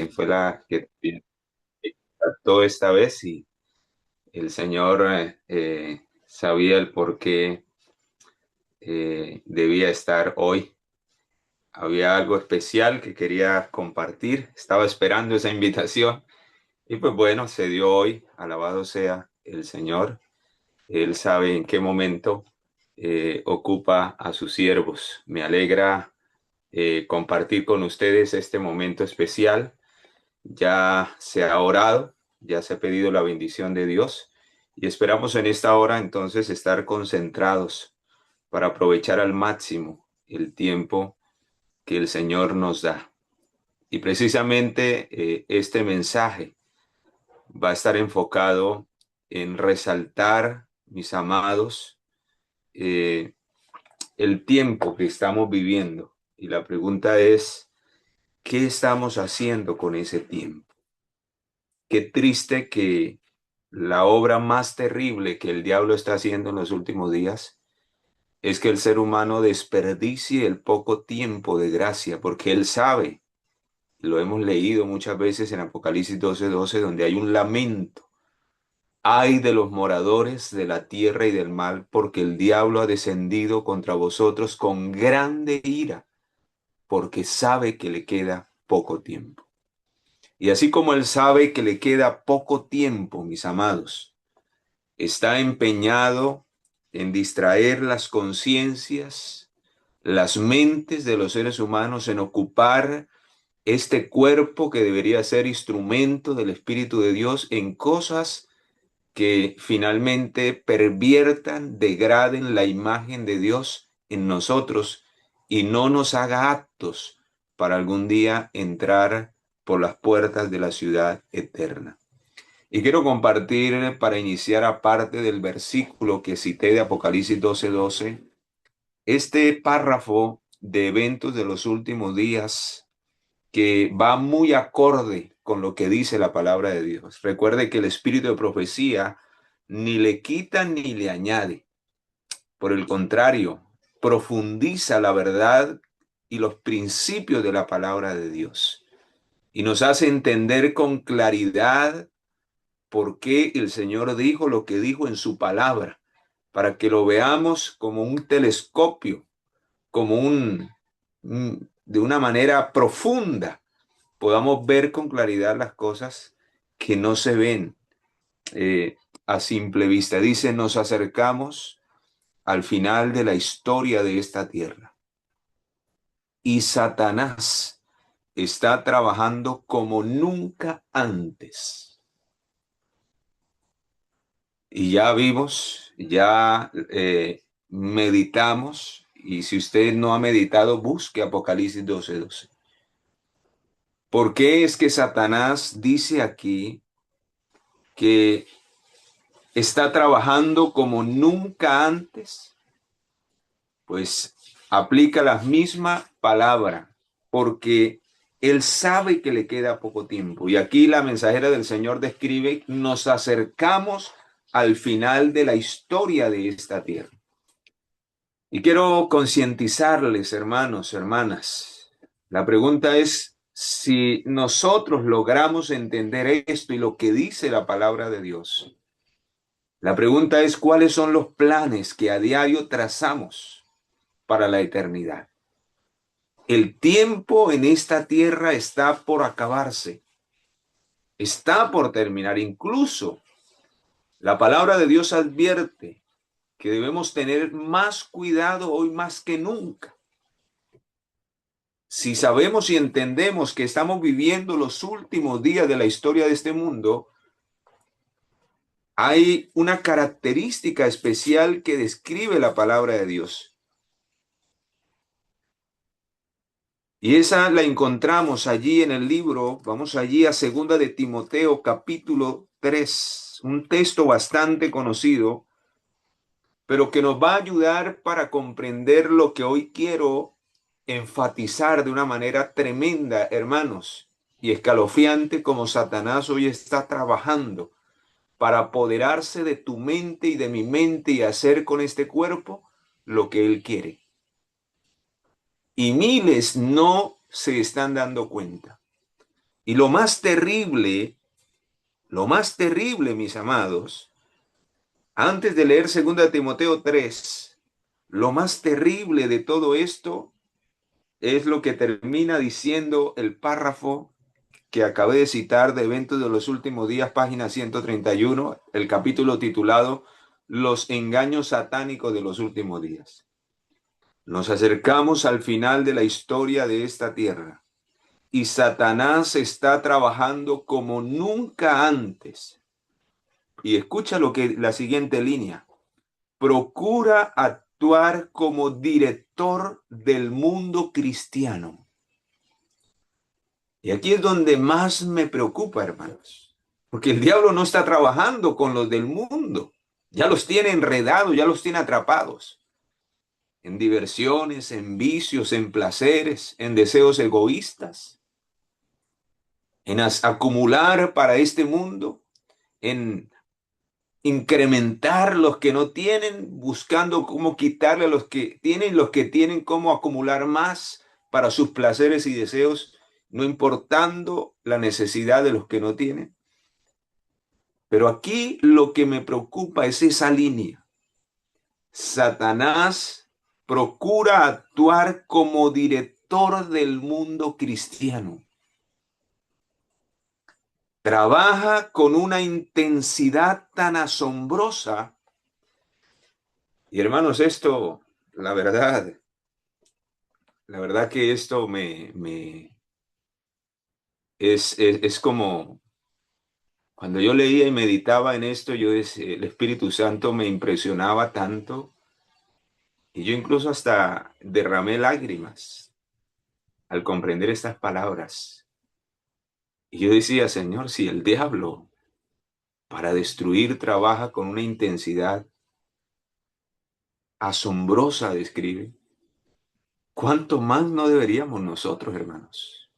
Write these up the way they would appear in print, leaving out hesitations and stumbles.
fue la que trató esta vez y el Señor sabía el por qué debía estar hoy. Había algo especial que quería compartir, estaba esperando esa invitación y pues bueno, se dio hoy, alabado sea el Señor. Él sabe en qué momento ocupa a sus siervos. Me alegra compartir con ustedes este momento especial. Ya se ha orado, ya se ha pedido la bendición de Dios y esperamos en esta hora entonces estar concentrados para aprovechar al máximo el tiempo que el Señor nos da. Y precisamente este mensaje va a estar enfocado en resaltar, mis amados, eh, el tiempo que estamos viviendo. Y la pregunta es, ¿qué estamos haciendo con ese tiempo? Qué triste que la obra más terrible que el diablo está haciendo en los últimos días es que el ser humano desperdicie el poco tiempo de gracia, porque él sabe, lo hemos leído muchas veces en Apocalipsis 12:12, donde hay un lamento. Ay de los moradores de la tierra y del mar, porque el diablo ha descendido contra vosotros con grande ira, porque sabe que le queda poco tiempo. Y así como él sabe que le queda poco tiempo, mis amados, está empeñado en distraer las conciencias, las mentes de los seres humanos, en ocupar este cuerpo que debería ser instrumento del Espíritu de Dios en cosas que finalmente perviertan, degraden la imagen de Dios en nosotros y no nos haga aptos para algún día entrar por las puertas de la ciudad eterna. Y quiero compartir para iniciar, aparte del versículo que cité de Apocalipsis 12:12, este párrafo de eventos de los últimos días que va muy acorde con lo que dice la palabra de Dios. Recuerde que el espíritu de profecía ni le quita ni le añade. Por el contrario, profundiza la verdad y los principios de la palabra de Dios y nos hace entender con claridad por qué el Señor dijo lo que dijo en su palabra, para que lo veamos como un telescopio, como de una manera profunda, podamos ver con claridad las cosas que no se ven eh, a simple vista. Dice, nos acercamos al final de la historia de esta tierra y Satanás está trabajando como nunca antes. Y ya vimos, ya meditamos, y si usted no ha meditado, busque Apocalipsis 12:12. ¿Por qué es que Satanás dice aquí que está trabajando como nunca antes? Pues aplica la misma palabra, porque él sabe que le queda poco tiempo. Y aquí la mensajera del Señor describe, nos acercamos al final de la historia de esta tierra. Y quiero concientizarles, hermanos, hermanas. La pregunta es si nosotros logramos entender esto y lo que dice la palabra de Dios. La pregunta es cuáles son los planes que a diario trazamos para la eternidad. El tiempo en esta tierra está por acabarse, está por terminar. Incluso la palabra de Dios advierte que debemos tener más cuidado hoy más que nunca. Si sabemos y entendemos que estamos viviendo los últimos días de la historia de este mundo, hay una característica especial que describe la palabra de Dios. Y esa la encontramos allí en el libro, vamos allí a segunda de Timoteo, capítulo 3, un texto bastante conocido, pero que nos va a ayudar para comprender lo que hoy quiero enfatizar de una manera tremenda, hermanos, y escalofriante, como Satanás hoy está trabajando para apoderarse de tu mente y de mi mente y hacer con este cuerpo lo que él quiere. Y miles no se están dando cuenta. Y lo más terrible, mis amados, antes de leer 2 Timoteo 3, lo más terrible de todo esto es lo que termina diciendo el párrafo que acabé de citar de Eventos de los Últimos Días, página 131, el capítulo titulado Los engaños satánicos de los últimos días. Nos acercamos al final de la historia de esta tierra y Satanás está trabajando como nunca antes. Y escucha lo que la siguiente línea. Procura actuar como director del mundo cristiano. Y aquí es donde más me preocupa, hermanos, porque el diablo no está trabajando con los del mundo. Ya los tiene enredados, ya los tiene atrapados en diversiones, en vicios, en placeres, en deseos egoístas, en acumular para este mundo, en incrementar los que no tienen, buscando cómo quitarle a los que tienen cómo acumular más para sus placeres y deseos, no importando la necesidad de los que no tienen. Pero aquí lo que me preocupa es esa línea. Satanás procura actuar como director del mundo cristiano. Trabaja con una intensidad tan asombrosa. Y hermanos, esto, la verdad, la verdad que esto es como cuando yo leía y meditaba en esto, yo decía, el Espíritu Santo me impresionaba tanto y yo incluso hasta derramé lágrimas al comprender estas palabras. Y yo decía, Señor, si el diablo para destruir trabaja con una intensidad asombrosa, describe, ¿cuánto más no deberíamos nosotros, hermanos,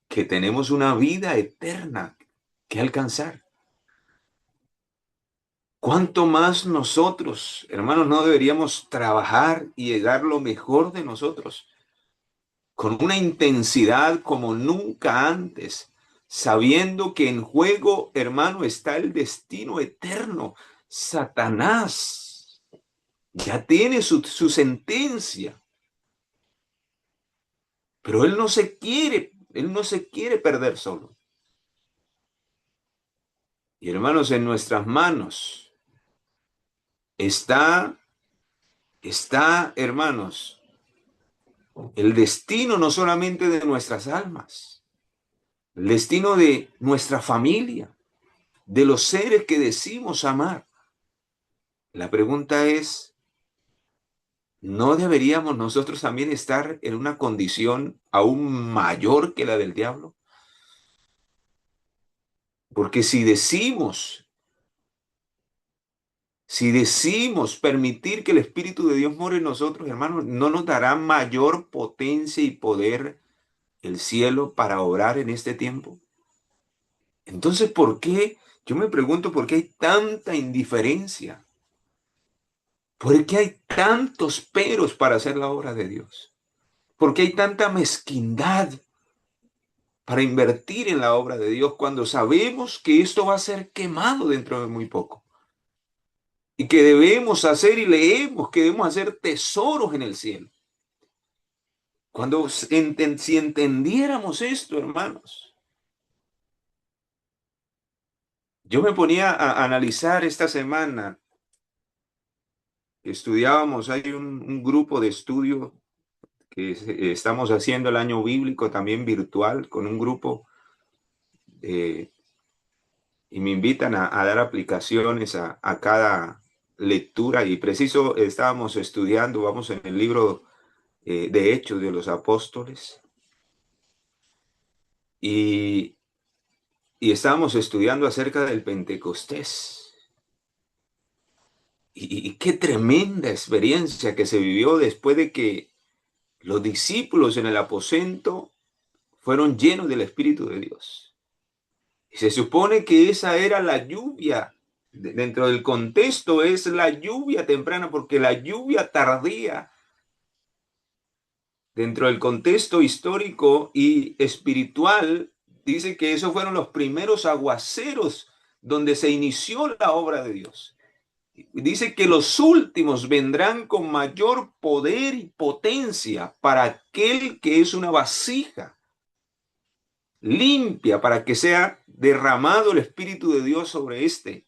que tenemos una vida eterna que alcanzar? ¿Cuánto más nosotros, hermanos, no deberíamos trabajar y dar lo mejor de nosotros con una intensidad como nunca antes, sabiendo que en juego, hermano, está el destino eterno? Satanás ya tiene su sentencia, pero él no se quiere perder solo. Y hermanos, en nuestras manos está, hermanos, el destino no solamente de nuestras almas, el destino de nuestra familia, de los seres que decimos amar. La pregunta es, ¿no deberíamos nosotros también estar en una condición aún mayor que la del diablo? Porque si decimos permitir que el Espíritu de Dios more en nosotros, hermanos, ¿no nos dará mayor potencia y poder el cielo para obrar en este tiempo? Entonces, ¿por qué? Yo me pregunto por qué hay tanta indiferencia. ¿Por qué hay tantos peros para hacer la obra de Dios? ¿Por qué hay tanta mezquindad para invertir en la obra de Dios cuando sabemos que esto va a ser quemado dentro de muy poco? Y que debemos hacer y leemos que debemos hacer tesoros en el cielo. Si entendiéramos esto, hermanos, yo me ponía a analizar esta semana, estudiábamos, hay un grupo de estudio que estamos haciendo el año bíblico también virtual con un grupo eh, y me invitan a dar aplicaciones a cada lectura y preciso estábamos estudiando, vamos en el libro de Hechos de los Apóstoles y, y estábamos estudiando acerca del Pentecostés. Y qué tremenda experiencia que se vivió después de que los discípulos en el aposento fueron llenos del Espíritu de Dios. Y se supone que esa era la lluvia. Dentro del contexto es la lluvia temprana, porque la lluvia tardía, dentro del contexto histórico y espiritual dice que esos fueron los primeros aguaceros donde se inició la obra de Dios. Dice que los últimos vendrán con mayor poder y potencia para aquel que es una vasija limpia, para que sea derramado el Espíritu de Dios sobre éste.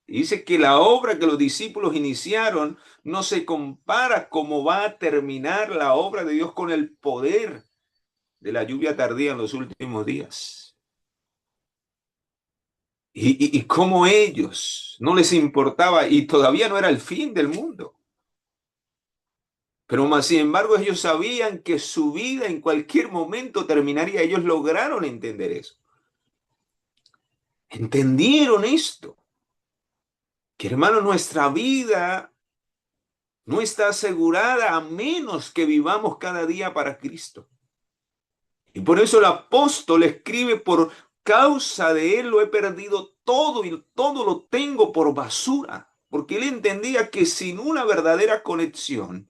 Dice que la obra que los discípulos iniciaron no se compara cómo va a terminar la obra de Dios con el poder de la lluvia tardía en los últimos días. Y cómo ellos no les importaba y todavía no era el fin del mundo. Pero más sin embargo ellos sabían que su vida en cualquier momento terminaría. Ellos lograron entender eso. Entendieron esto. Que hermano, nuestra vida no está asegurada a menos que vivamos cada día para Cristo. Y por eso el apóstol escribe: por causa de él lo he perdido todo y todo lo tengo por basura. Porque él entendía que sin una verdadera conexión,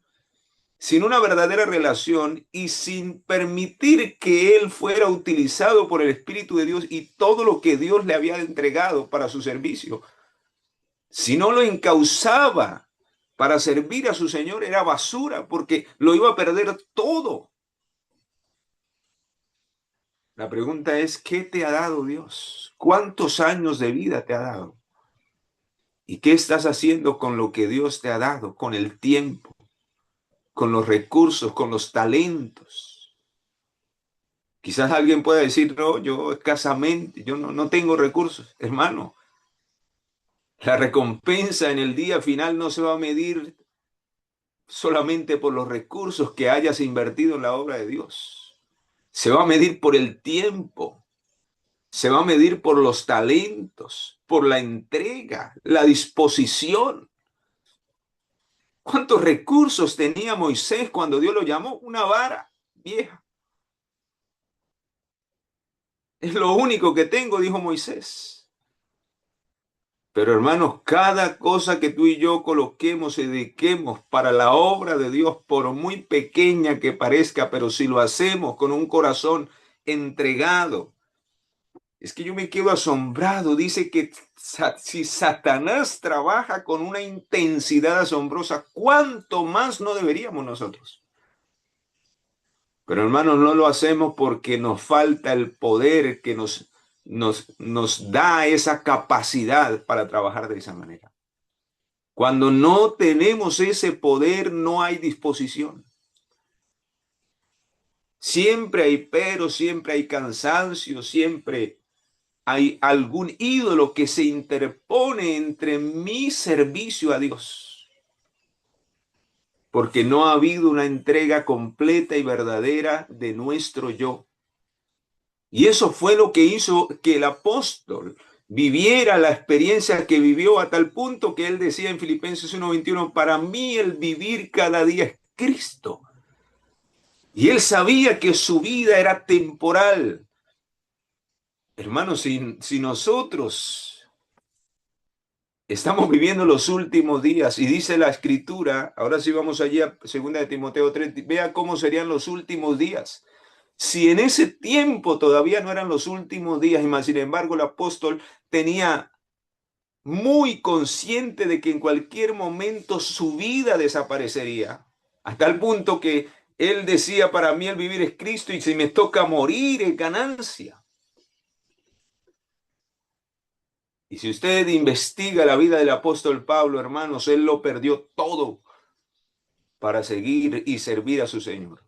sin una verdadera relación y sin permitir que él fuera utilizado por el Espíritu de Dios y todo lo que Dios le había entregado para su servicio, si no lo encauzaba para servir a su Señor, era basura, porque lo iba a perder todo. La pregunta es, ¿qué te ha dado Dios? ¿Cuántos años de vida te ha dado? ¿Y qué estás haciendo con lo que Dios te ha dado? Con el tiempo, con los recursos, con los talentos. Quizás alguien pueda decir: no, yo escasamente, yo no tengo recursos. Hermano, la recompensa en el día final no se va a medir solamente por los recursos que hayas invertido en la obra de Dios. Se va a medir por el tiempo. Se va a medir por los talentos, por la entrega, la disposición. ¿Cuántos recursos tenía Moisés cuando Dios lo llamó? Una vara vieja. Es lo único que tengo, dijo Moisés. Pero hermanos, cada cosa que tú y yo coloquemos y dediquemos para la obra de Dios, por muy pequeña que parezca, pero si lo hacemos con un corazón entregado, es que yo me quedo asombrado. Dice que si Satanás trabaja con una intensidad asombrosa, ¿cuánto más no deberíamos nosotros? Pero hermanos, no lo hacemos porque nos falta el poder que nos da esa capacidad para trabajar de esa manera. Cuando no tenemos ese poder, no hay disposición. Siempre hay pero, siempre hay cansancio, siempre hay algún ídolo que se interpone entre mi servicio a Dios, porque no ha habido una entrega completa y verdadera de nuestro yo. Y eso fue lo que hizo que el apóstol viviera la experiencia que vivió, a tal punto que él decía en Filipenses 1:21: para mí el vivir cada día es Cristo. Y él sabía que su vida era temporal. Hermanos, si nosotros estamos viviendo los últimos días, y dice la Escritura, ahora sí vamos allí a 2 de Timoteo 3, vea cómo serían los últimos días. Si en ese tiempo todavía no eran los últimos días, y más sin embargo el apóstol tenía muy consciente de que en cualquier momento su vida desaparecería, hasta el punto que él decía: para mí el vivir es Cristo y si me toca morir es ganancia. Y si usted investiga la vida del apóstol Pablo, hermanos, él lo perdió todo para seguir y servir a su Señor.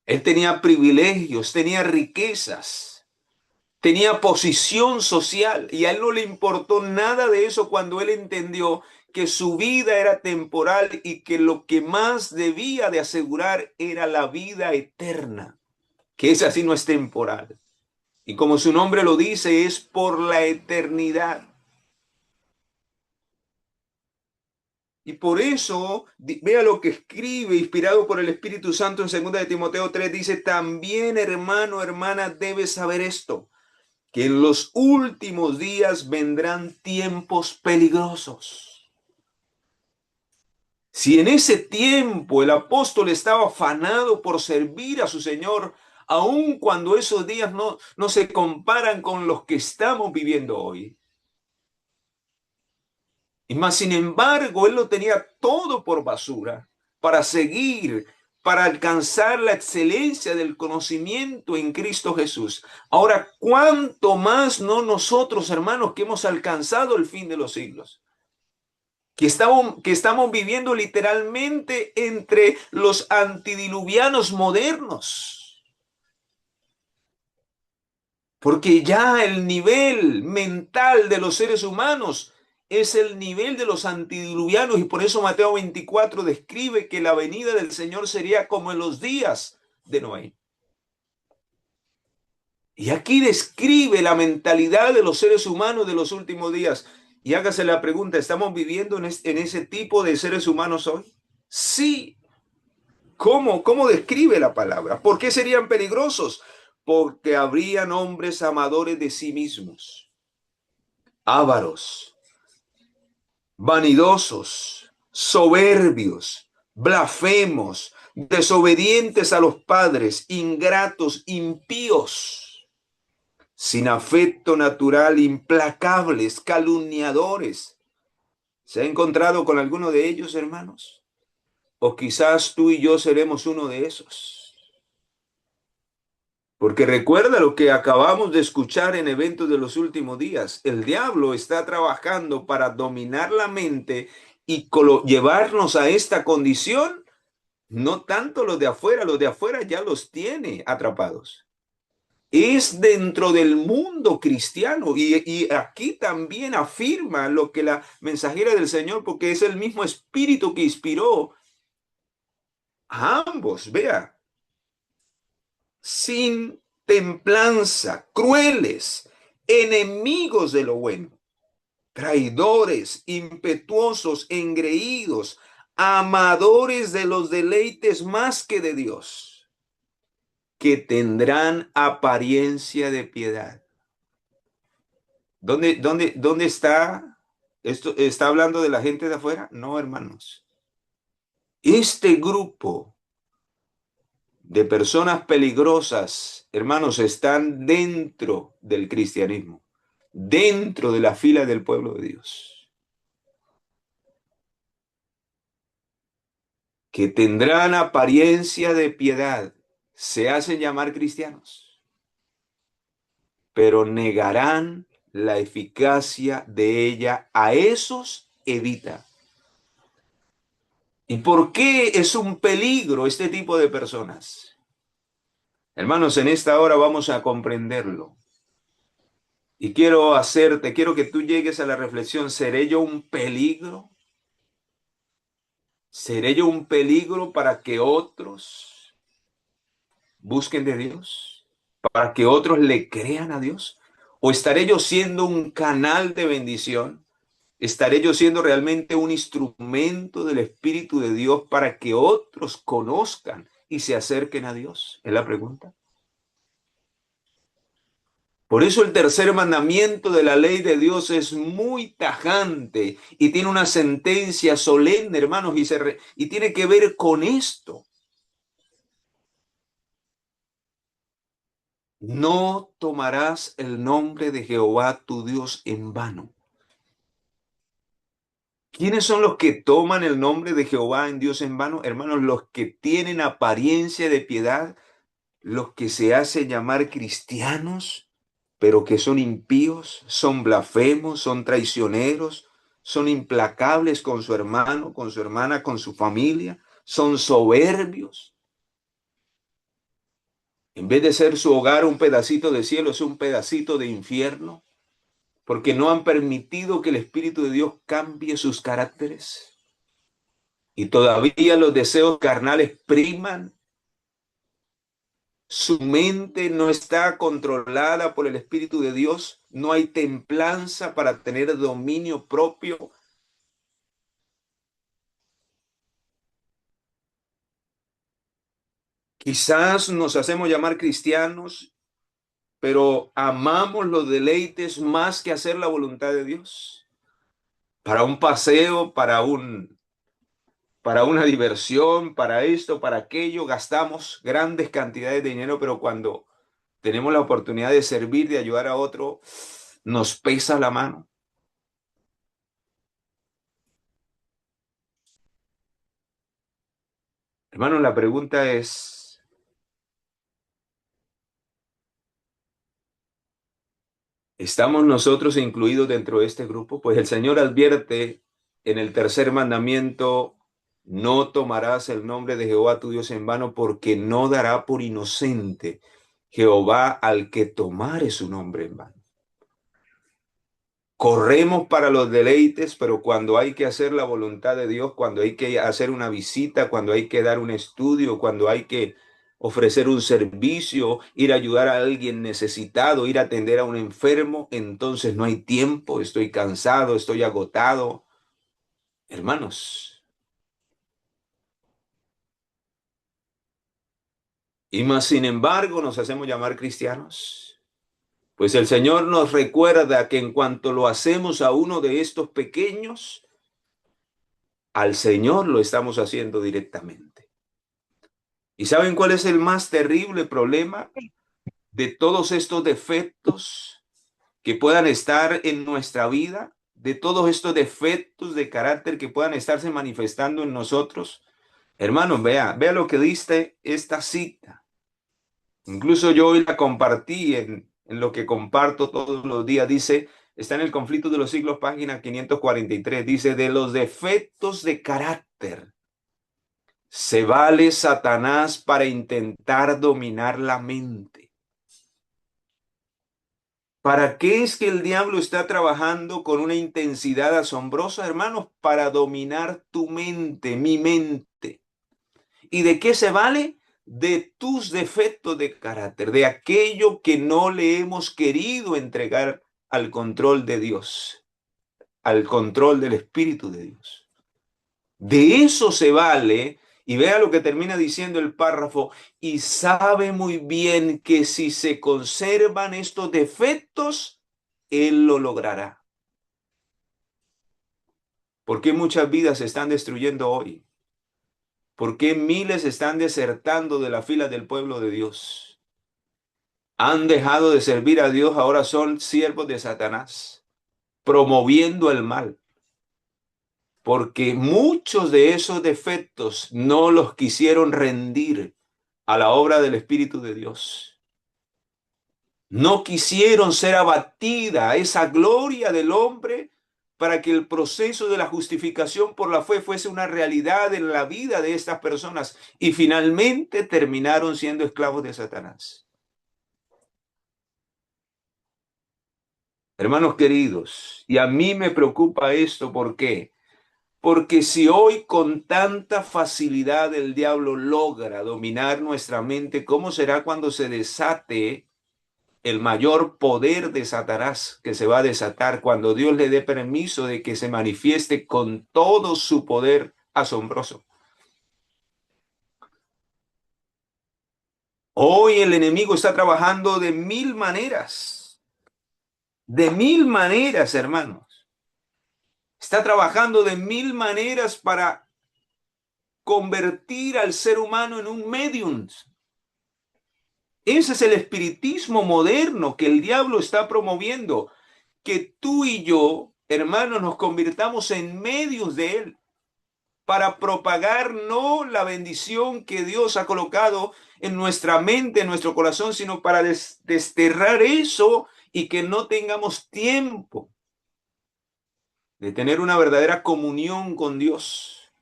Él tenía privilegios, tenía riquezas, tenía posición social, y a él no le importó nada de eso cuando él entendió que su vida era temporal y que lo que más debía de asegurar era la vida eterna, que esa sí no es temporal. Y como su nombre lo dice, es por la eternidad. Y por eso, vea lo que escribe, inspirado por el Espíritu Santo en 2 de Timoteo 3, dice: también, hermano, hermana, debes saber esto, que en los últimos días vendrán tiempos peligrosos. Si en ese tiempo el apóstol estaba afanado por servir a su Señor, aun cuando esos días no se comparan con los que estamos viviendo hoy. Y más sin embargo, él lo tenía todo por basura para seguir, para alcanzar la excelencia del conocimiento en Cristo Jesús. Ahora, ¿cuánto más no nosotros, hermanos, que hemos alcanzado el fin de los siglos? Que estamos viviendo literalmente entre los antidiluvianos modernos. Porque ya el nivel mental de los seres humanos es el nivel de los antidiluvianos, y por eso Mateo 24 describe que la venida del Señor sería como en los días de Noé. Y aquí describe la mentalidad de los seres humanos de los últimos días. Y hágase la pregunta, ¿estamos viviendo en ese tipo de seres humanos hoy? Sí. ¿Cómo describe la palabra? ¿Por qué serían peligrosos? Porque habrían hombres amadores de sí mismos, ávaros, vanidosos, soberbios, blasfemos, desobedientes a los padres, ingratos, impíos, sin afecto natural, implacables, calumniadores. ¿Se ha encontrado con alguno de ellos, hermanos? O quizás tú y yo seremos uno de esos. Porque recuerda lo que acabamos de escuchar en eventos de los últimos días. El diablo está trabajando para dominar la mente y llevarnos a esta condición. No tanto los de afuera ya los tiene atrapados. Es dentro del mundo cristiano, y aquí también afirma lo que la mensajera del Señor, porque es el mismo espíritu que inspiró a ambos. Vea, sin templanza, crueles, enemigos de lo bueno, traidores, impetuosos, engreídos, amadores de los deleites más que de Dios, que tendrán apariencia de piedad. ¿Dónde está? ¿Esto está hablando de la gente de afuera? No, hermanos. Este grupo de personas peligrosas, hermanos, están dentro del cristianismo, dentro de la fila del pueblo de Dios, que tendrán apariencia de piedad, se hacen llamar cristianos, pero negarán la eficacia de ella. A esos evita. ¿Y por qué es un peligro este tipo de personas? Hermanos, en esta hora vamos a comprenderlo. Y quiero que tú llegues a la reflexión, ¿seré yo un peligro? ¿Seré yo un peligro para que otros busquen de Dios? ¿Para que otros le crean a Dios? ¿O estaré yo siendo un canal de bendición? ¿Estaré yo siendo realmente un instrumento del Espíritu de Dios para que otros conozcan y se acerquen a Dios? Es la pregunta. Por eso el tercer mandamiento de la ley de Dios es muy tajante y tiene una sentencia solemne, hermanos, y tiene que ver con esto. No tomarás el nombre de Jehová tu Dios en vano. ¿Quiénes son los que toman el nombre de Jehová en Dios en vano? Hermanos, los que tienen apariencia de piedad, los que se hacen llamar cristianos, pero que son impíos, son blasfemos, son traicioneros, son implacables con su hermano, con su hermana, con su familia, son soberbios. En vez de ser su hogar un pedacito de cielo, es un pedacito de infierno, porque no han permitido que el Espíritu de Dios cambie sus caracteres. Y todavía los deseos carnales priman. Su mente no está controlada por el Espíritu de Dios. No hay templanza para tener dominio propio. Quizás nos hacemos llamar cristianos, pero amamos los deleites más que hacer la voluntad de Dios. Para un paseo, para un para una diversión, para esto, para aquello, gastamos grandes cantidades de dinero, pero cuando tenemos la oportunidad de servir, de ayudar a otro, nos pesa la mano. Hermano, la pregunta es, ¿estamos nosotros incluidos dentro de este grupo? Pues el Señor advierte en el tercer mandamiento, no tomarás el nombre de Jehová tu Dios en vano, porque no dará por inocente Jehová al que tomare su nombre en vano. Corremos para los deleites, pero cuando hay que hacer la voluntad de Dios, cuando hay que hacer una visita, cuando hay que dar un estudio, cuando hay que ofrecer un servicio, ir a ayudar a alguien necesitado, ir a atender a un enfermo, entonces no hay tiempo, estoy cansado, estoy agotado. Hermanos, y más sin embargo nos hacemos llamar cristianos. Pues el Señor nos recuerda que en cuanto lo hacemos a uno de estos pequeños, al Señor lo estamos haciendo directamente. ¿Y saben cuál es el más terrible problema de todos estos defectos que puedan estar en nuestra vida? De todos estos defectos de carácter que puedan estarse manifestando en nosotros. Hermanos, vea lo que dice esta cita. Incluso yo hoy la compartí en lo que comparto todos los días. Dice, está en el Conflicto de los Siglos, página 543. Dice, de los defectos de carácter se vale Satanás para intentar dominar la mente. ¿Para qué es que el diablo está trabajando con una intensidad asombrosa, hermanos? Para dominar tu mente, mi mente. ¿Y de qué se vale? De tus defectos de carácter, de aquello que no le hemos querido entregar al control de Dios, al control del Espíritu de Dios. De eso se vale, y vea lo que termina diciendo el párrafo, y sabe muy bien que si se conservan estos defectos, Él lo logrará. ¿Por qué muchas vidas se están destruyendo hoy? ¿Por qué miles están desertando de la fila del pueblo de Dios? Han dejado de servir a Dios, ahora son siervos de Satanás, promoviendo el mal. Porque muchos de esos defectos no los quisieron rendir a la obra del Espíritu de Dios. No quisieron ser abatida esa gloria del hombre para que el proceso de la justificación por la fe fuese una realidad en la vida de estas personas y finalmente terminaron siendo esclavos de Satanás. Hermanos queridos, y a mí me preocupa esto, ¿por qué? Porque si hoy con tanta facilidad el diablo logra dominar nuestra mente, ¿cómo será cuando se desate el mayor poder de Satanás que se va a desatar cuando Dios le dé permiso de que se manifieste con todo su poder asombroso? Hoy el enemigo está trabajando de mil maneras, hermanos. Está trabajando de mil maneras para convertir al ser humano en un medium. Ese es el espiritismo moderno que el diablo está promoviendo, que tú y yo, hermanos, nos convirtamos en medios de él para propagar no la bendición que Dios ha colocado en nuestra mente, en nuestro corazón, sino para desterrar eso y que no tengamos tiempo de tener una verdadera comunión con Dios.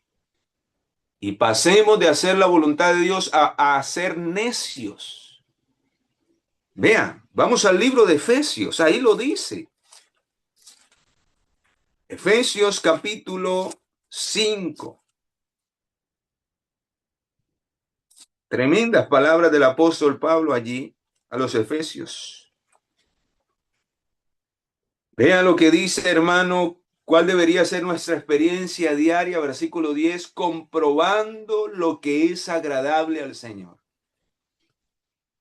Y pasemos de hacer la voluntad de Dios a ser necios. Vean, vamos al libro de Efesios, ahí lo dice. Efesios capítulo 5. Tremendas palabras del apóstol Pablo allí a los Efesios. Vean lo que dice, hermano, cuál debería ser nuestra experiencia diaria, versículo 10, comprobando lo que es agradable al Señor.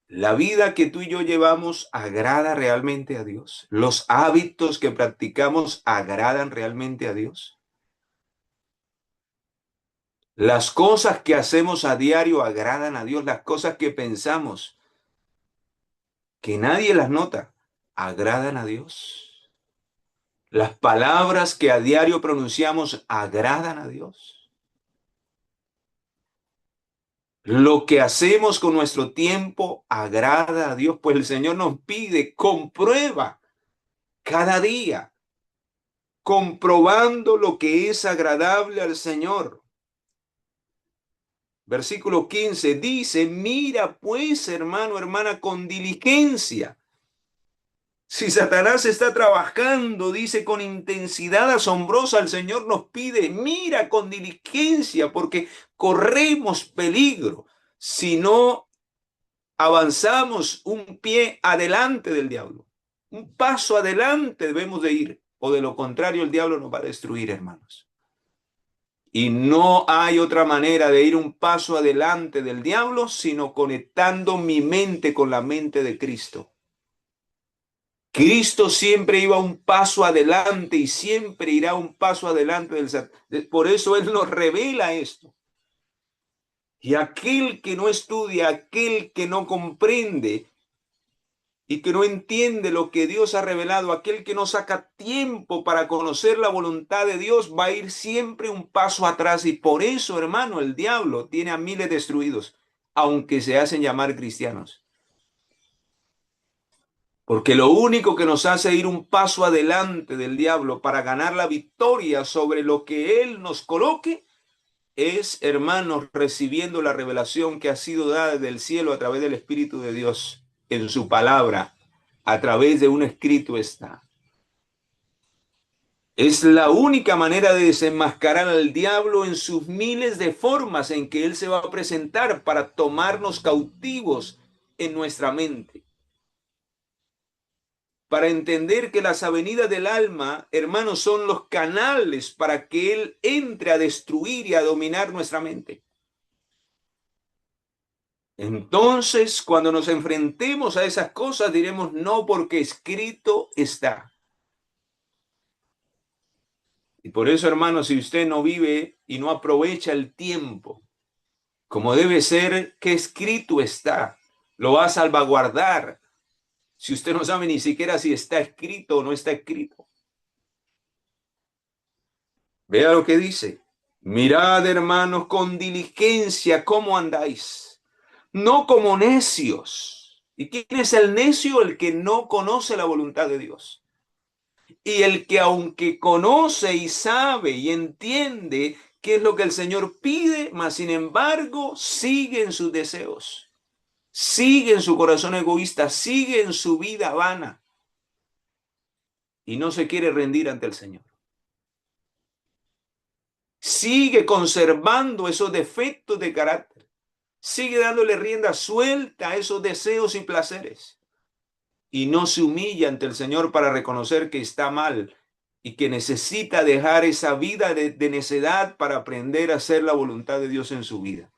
La vida que tú y yo llevamos agrada realmente a Dios. Los hábitos que practicamos agradan realmente a Dios. Las cosas que hacemos a diario agradan a Dios, las cosas que pensamos, que nadie las nota, agradan a Dios. Las palabras que a diario pronunciamos agradan a Dios. Lo que hacemos con nuestro tiempo agrada a Dios, pues el Señor nos pide, comprueba cada día, comprobando lo que es agradable al Señor. Versículo 15 dice, mira pues, hermano, hermana, con diligencia. Si Satanás está trabajando, dice, con intensidad asombrosa, el Señor nos pide, mira con diligencia, porque corremos peligro si no avanzamos un pie adelante del diablo. Un paso adelante debemos de ir, o de lo contrario el diablo nos va a destruir, hermanos. Y no hay otra manera de ir un paso adelante del diablo, sino conectando mi mente con la mente de Cristo. Cristo siempre iba un paso adelante y siempre irá un paso adelante del Satanás. Por eso Él nos revela esto. Y aquel que no estudia, aquel que no comprende y que no entiende lo que Dios ha revelado, aquel que no saca tiempo para conocer la voluntad de Dios, va a ir siempre un paso atrás. Y por eso, hermano, el diablo tiene a miles destruidos, aunque se hacen llamar cristianos. Porque lo único que nos hace ir un paso adelante del diablo para ganar la victoria sobre lo que él nos coloque es, hermanos, recibiendo la revelación que ha sido dada del cielo a través del Espíritu de Dios en su palabra, a través de un escrito está. Es la única manera de desenmascarar al diablo en sus miles de formas en que él se va a presentar para tomarnos cautivos en nuestra mente. Para entender que las avenidas del alma, hermanos, son los canales para que Él entre a destruir y a dominar nuestra mente. Entonces, cuando nos enfrentemos a esas cosas, diremos no, porque escrito está. Y por eso, hermanos, si usted no vive y no aprovecha el tiempo como debe ser, que escrito está, lo va a salvaguardar. Si usted no sabe ni siquiera si está escrito o no está escrito. Vea lo que dice. Mirad, hermanos, con diligencia cómo andáis, no como necios. ¿Y quién es el necio? El que no conoce la voluntad de Dios. Y el que aunque conoce y sabe y entiende qué es lo que el Señor pide, mas sin embargo sigue en sus deseos, sigue en su corazón egoísta, sigue en su vida vana y no se quiere rendir ante el Señor. Sigue conservando esos defectos de carácter. Sigue dándole rienda suelta a esos deseos y placeres. Y no se humilla ante el Señor para reconocer que está mal y que necesita dejar esa vida de necedad para aprender a hacer la voluntad de Dios en su vida.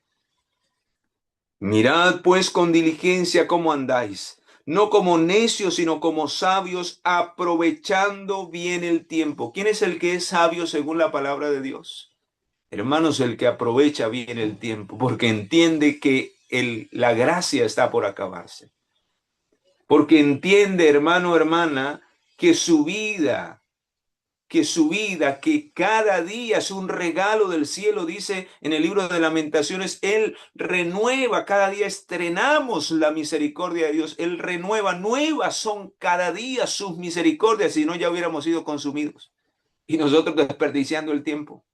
Mirad pues con diligencia cómo andáis, no como necios, sino como sabios, aprovechando bien el tiempo. ¿Quién es el que es sabio según la palabra de Dios? Hermanos, el que aprovecha bien el tiempo, porque entiende que la gracia está por acabarse. Porque entiende, hermano, hermana, que que cada día es un regalo del cielo, dice en el libro de Lamentaciones, Él renueva, cada día estrenamos la misericordia de Dios, Él renueva, nuevas son cada día sus misericordias, si no ya hubiéramos sido consumidos. Y nosotros desperdiciando el tiempo.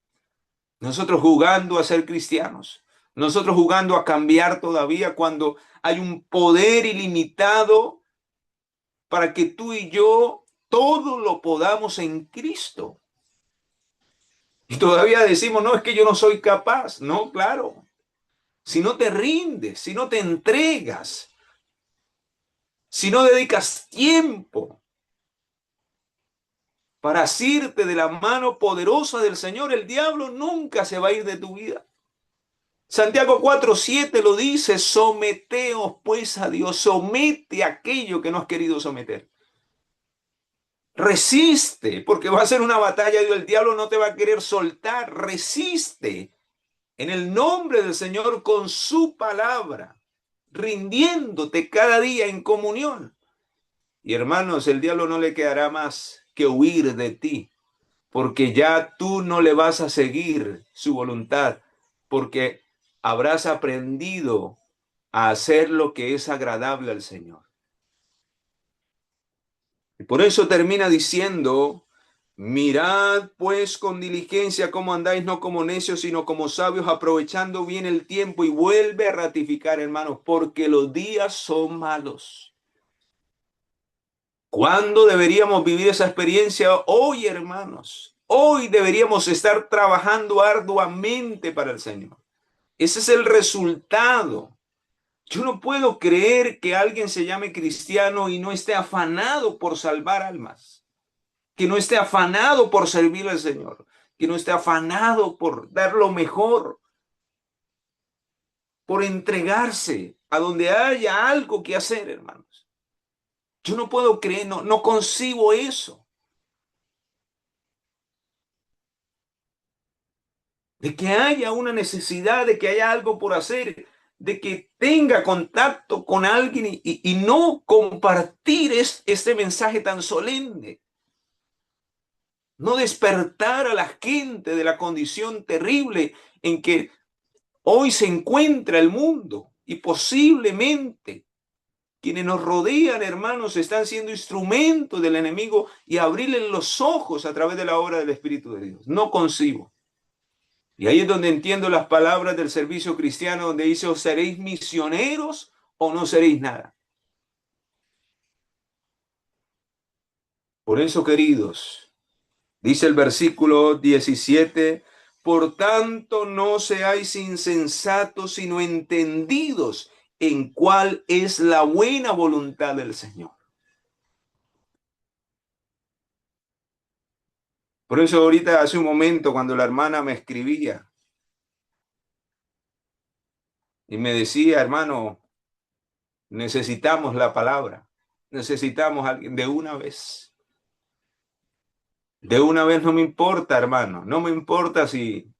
Nosotros jugando a ser cristianos, nosotros jugando a cambiar todavía cuando hay un poder ilimitado para que tú y yo todo lo podamos en Cristo. Y todavía decimos, no, es que yo no soy capaz. No, claro. Si no te rindes, si no te entregas, si no dedicas tiempo para asirte de la mano poderosa del Señor, el diablo nunca se va a ir de tu vida. Santiago 4:7 lo dice, someteos pues a Dios, somete aquello que no has querido someter. Resiste, porque va a ser una batalla y el diablo no te va a querer soltar, resiste. en el nombre del Señor con su palabra, rindiéndote cada día en comunión. Y hermanos, el diablo no le quedará más que huir de ti, porque ya tú no le vas a seguir su voluntad, porque habrás aprendido a hacer lo que es agradable al Señor. Y por eso termina diciendo, mirad pues con diligencia cómo andáis, no como necios, sino como sabios, aprovechando bien el tiempo. Y vuelve a ratificar, hermanos, porque los días son malos. ¿Cuándo deberíamos vivir esa experiencia? Hoy, hermanos. Hoy deberíamos estar trabajando arduamente para el Señor. Ese es el resultado. Yo no puedo creer que alguien se llame cristiano y no esté afanado por salvar almas, que no esté afanado por servir al Señor, que no esté afanado por dar lo mejor, por entregarse a donde haya algo que hacer, hermanos. Yo no puedo creer, no concibo eso. De que haya una necesidad, de que haya algo por hacer, de que tenga contacto con alguien y no compartir este mensaje tan solemne, no despertar a la gente de la condición terrible en que hoy se encuentra el mundo y posiblemente quienes nos rodean, hermanos, están siendo instrumentos del enemigo y abrirle los ojos a través de la obra del Espíritu de Dios. No concibo. Y ahí es donde entiendo las palabras del servicio cristiano, donde dice, o seréis misioneros o no seréis nada. Por eso, queridos, dice el versículo 17, por tanto no seáis insensatos, sino entendidos en cuál es la buena voluntad del Señor. Por eso ahorita, hace un momento, cuando la hermana me escribía y me decía, hermano, necesitamos la palabra, necesitamos a alguien de una vez. De una vez no me importa, hermano, no me importa si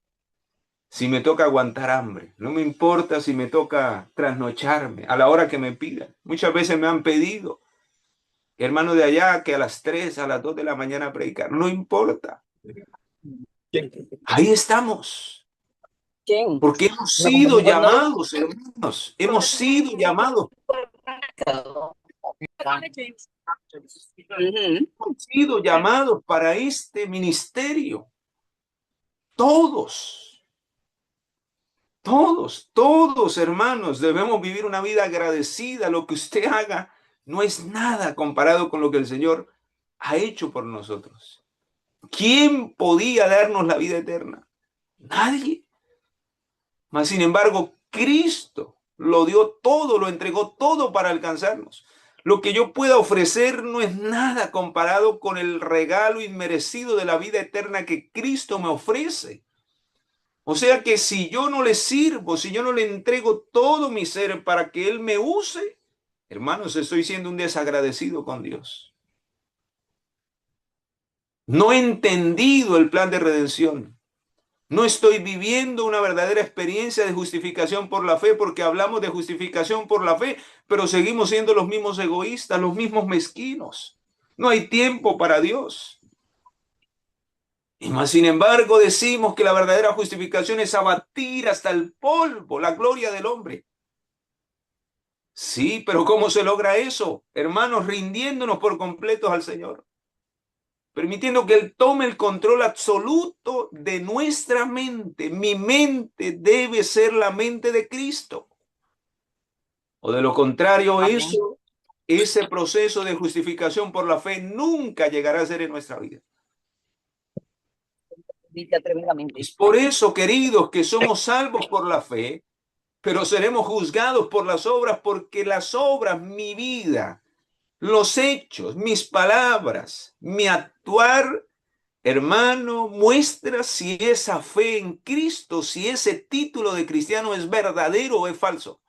me toca aguantar hambre, no me importa si me toca trasnocharme a la hora que me pidan. Muchas veces me han pedido, hermano de allá, que a las 3, a las 2 de la mañana predicar, no importa. Ahí estamos. ¿Quién? Porque hemos No, sido no, no. llamados, hermanos, hemos sido llamados, hemos sido llamados para este ministerio. Todos. Todos, hermanos, debemos vivir una vida agradecida. Lo que usted haga no es nada comparado con lo que el Señor ha hecho por nosotros. ¿Quién podía darnos la vida eterna? Nadie. Mas, sin embargo, Cristo lo dio todo, lo entregó todo para alcanzarnos. Lo que yo pueda ofrecer no es nada comparado con el regalo inmerecido de la vida eterna que Cristo me ofrece. O sea que si yo no le sirvo, si yo no le entrego todo mi ser para que Él me use, hermanos, estoy siendo un desagradecido con Dios. No he entendido el plan de redención. No estoy viviendo una verdadera experiencia de justificación por la fe, porque hablamos de justificación por la fe, pero seguimos siendo los mismos egoístas, los mismos mezquinos. No hay tiempo para Dios. Y más sin embargo decimos que la verdadera justificación es abatir hasta el polvo la gloria del hombre. Sí, pero ¿cómo se logra eso? Hermanos, rindiéndonos por completos al Señor, permitiendo que Él tome el control absoluto de nuestra mente. Mi mente debe ser la mente de Cristo. O de lo contrario, ese proceso de justificación por la fe nunca llegará a ser en nuestra vida. Es por eso, queridos, que somos salvos por la fe, pero seremos juzgados por las obras, porque las obras, mi vida, los hechos, mis palabras, mi actuar, hermano, muestra si esa fe en Cristo, si ese título de cristiano es verdadero o es falso.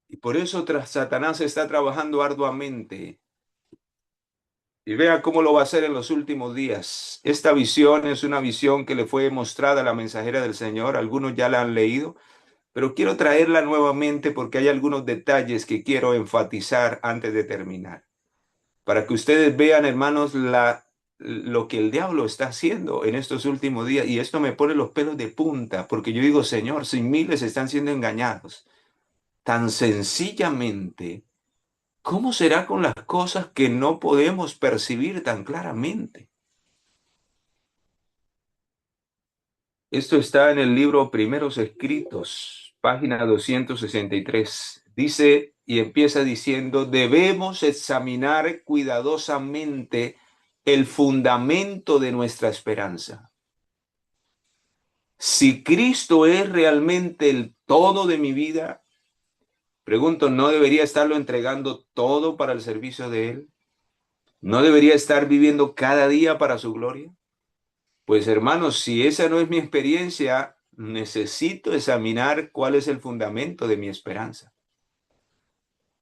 Y por eso Satanás está trabajando arduamente Y vea cómo lo va a hacer en los últimos días. Esta visión es una visión que le fue mostrada a la mensajera del Señor. Algunos ya la han leído, pero quiero traerla nuevamente porque hay algunos detalles que quiero enfatizar antes de terminar. Para que ustedes vean, hermanos, lo que el diablo está haciendo en estos últimos días. Y esto me pone los pelos de punta, porque yo digo, Señor, si miles están siendo engañados, tan sencillamente, ¿cómo será con las cosas que no podemos percibir tan claramente? Esto está en el libro Primeros Escritos, página 263. Dice y empieza diciendo, debemos examinar cuidadosamente el fundamento de nuestra esperanza. Si Cristo es realmente el todo de mi vida, pregunto, ¿no debería estarlo entregando todo para el servicio de Él? ¿No debería estar viviendo cada día para su gloria? Pues hermanos, si esa no es mi experiencia, necesito examinar cuál es el fundamento de mi esperanza.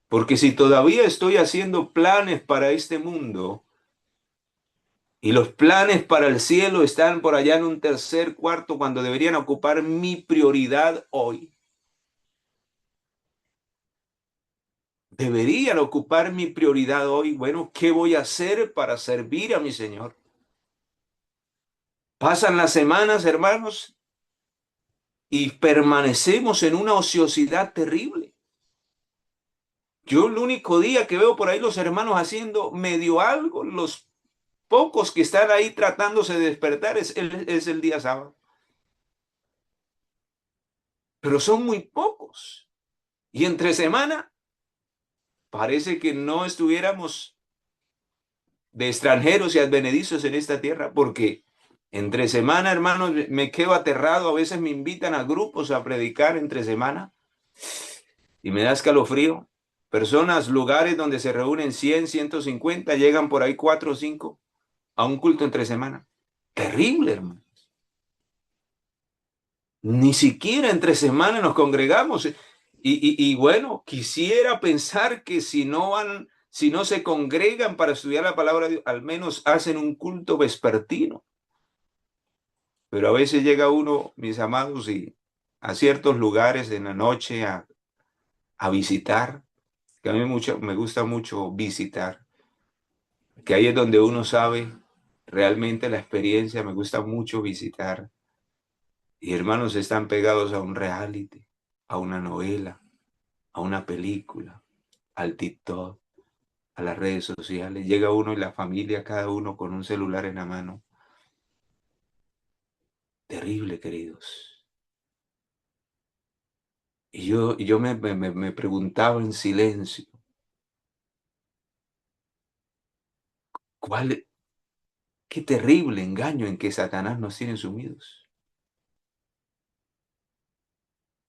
Porque si todavía estoy haciendo planes para este mundo y los planes para el cielo están por allá en un tercer cuarto cuando deberían ocupar mi prioridad hoy, deberían ocupar mi prioridad hoy, bueno, ¿qué voy a hacer para servir a mi Señor? Pasan las semanas, hermanos, y permanecemos en una ociosidad terrible. Yo el único día que veo por ahí los hermanos haciendo medio algo, los pocos que están ahí tratándose de despertar es el día sábado. Pero son muy pocos. Y entre semana parece que no estuviéramos de extranjeros y advenedizos en esta tierra, porque entre semana, hermanos, me quedo aterrado. A veces me invitan a grupos a predicar entre semana y me da escalofrío. Personas, lugares donde se reúnen 100, 150, llegan por ahí 4 o 5 a un culto entre semana. Terrible, hermano. Ni siquiera entre semana nos congregamos. Y bueno, quisiera pensar que si no se congregan para estudiar la palabra de Dios, al menos hacen un culto vespertino. Pero a veces llega uno, mis amados, y a ciertos lugares en la noche a visitar, que a mí me gusta mucho visitar, que ahí es donde uno sabe realmente la experiencia, me gusta mucho visitar. Y hermanos, están pegados a un reality, a una novela, a una película, al TikTok, a las redes sociales. Llega uno y la familia, cada uno con un celular en la mano. Terrible, queridos. Y yo me preguntaba en silencio, ¿cuál, qué terrible engaño en que Satanás nos tiene sumidos?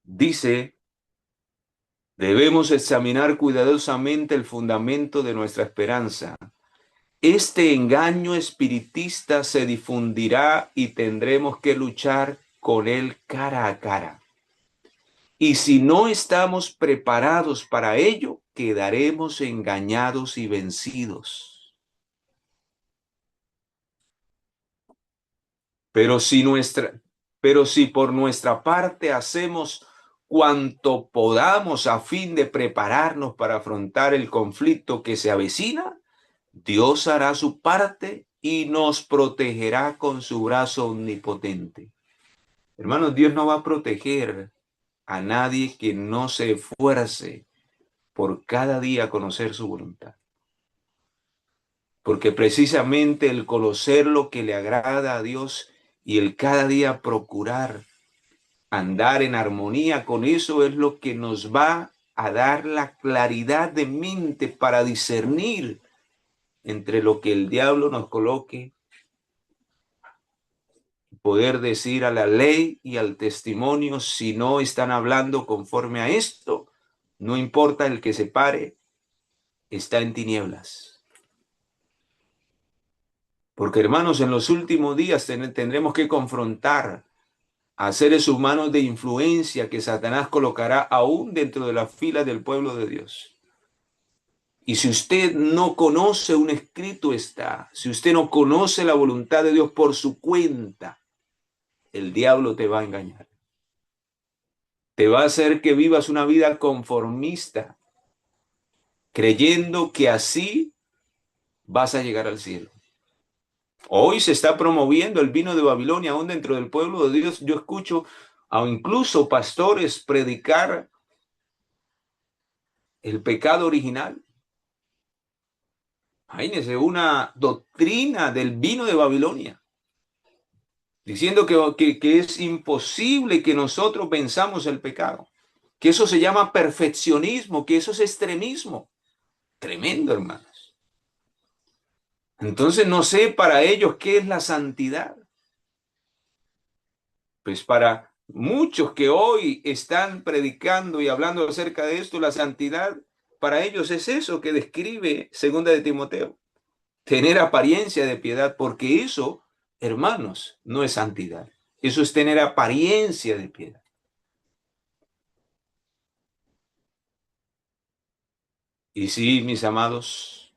Dice, debemos examinar cuidadosamente el fundamento de nuestra esperanza. Este engaño espiritista se difundirá y tendremos que luchar con él cara a cara. Y si no estamos preparados para ello, quedaremos engañados y vencidos. Pero si, pero si por nuestra parte hacemos cuanto podamos a fin de prepararnos para afrontar el conflicto que se avecina, Dios hará su parte y nos protegerá con su brazo omnipotente. Hermanos, Dios no va a proteger a nadie que no se esfuerce por cada día conocer su voluntad. Porque precisamente el conocer lo que le agrada a Dios y el cada día procurar andar en armonía con eso es lo que nos va a dar la claridad de mente para discernir entre lo que el diablo nos coloque, poder decir a la ley y al testimonio si no están hablando conforme a esto, no importa el que se pare, está en tinieblas. Porque hermanos, en los últimos días tendremos que confrontar a seres humanos de influencia que Satanás colocará aún dentro de las filas del pueblo de Dios. Y si usted no conoce un escrito está, si usted no conoce la voluntad de Dios por su cuenta, el diablo te va a engañar. Te va a hacer que vivas una vida conformista, creyendo que así vas a llegar al cielo. Hoy se está promoviendo el vino de Babilonia, aún dentro del pueblo de Dios. Yo escucho a incluso pastores predicar el pecado original. Imagínense una doctrina del vino de Babilonia, diciendo que es imposible que nosotros venzamos el pecado, que eso se llama perfeccionismo, que eso es extremismo. Tremendo, hermanos. Entonces no sé para ellos qué es la santidad. Pues para muchos que hoy están predicando y hablando acerca de esto, la santidad para ellos es eso que describe Segunda de Timoteo, tener apariencia de piedad, porque eso, hermanos, no es santidad. Eso es tener apariencia de piedad. Y sí, mis amados,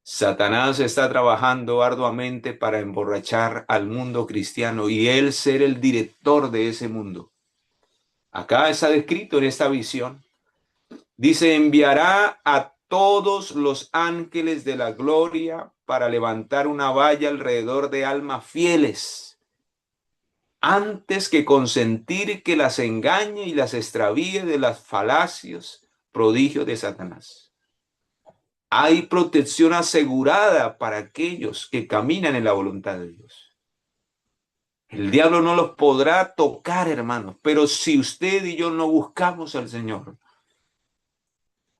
Satanás está trabajando arduamente para emborrachar al mundo cristiano y él ser el director de ese mundo. Acá está descrito en esta visión. Dice, enviará a todos los ángeles de la gloria para levantar una valla alrededor de almas fieles, antes que consentir que las engañe y las extravíe de las falacias, prodigios de Satanás. Hay protección asegurada para aquellos que caminan en la voluntad de Dios. El diablo no los podrá tocar, hermanos, pero si usted y yo no buscamos al Señor,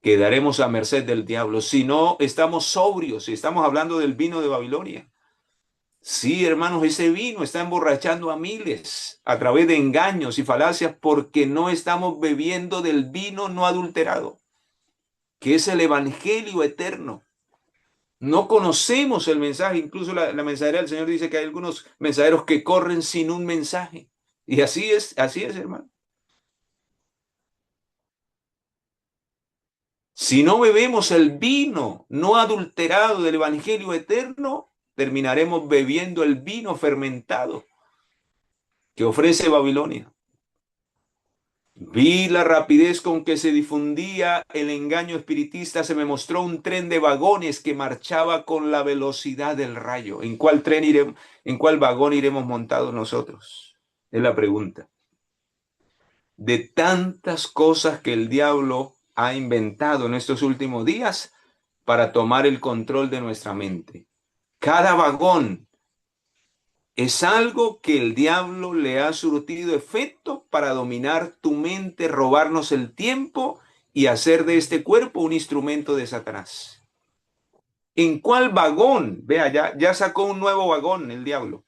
quedaremos a merced del diablo. Si no estamos sobrios, si estamos hablando del vino de Babilonia. Sí, hermanos, ese vino está emborrachando a miles a través de engaños y falacias porque no estamos bebiendo del vino no adulterado, que es el evangelio eterno. No conocemos el mensaje, incluso la mensajería del Señor dice que hay algunos mensajeros que corren sin un mensaje. Y así es, hermano. Si no bebemos el vino no adulterado del evangelio eterno, terminaremos bebiendo el vino fermentado que ofrece Babilonia. Vi la rapidez con que se difundía el engaño espiritista. Se me mostró un tren de vagones que marchaba con la velocidad del rayo. ¿En cuál tren iremos, en cuál vagón iremos montados nosotros? Es la pregunta. De tantas cosas que el diablo ha inventado en estos últimos días para tomar el control de nuestra mente. Cada vagón es algo que el diablo le ha surtido efecto para dominar tu mente, robarnos el tiempo y hacer de este cuerpo un instrumento de Satanás. ¿En cuál vagón? Vea, ya sacó un nuevo vagón el diablo.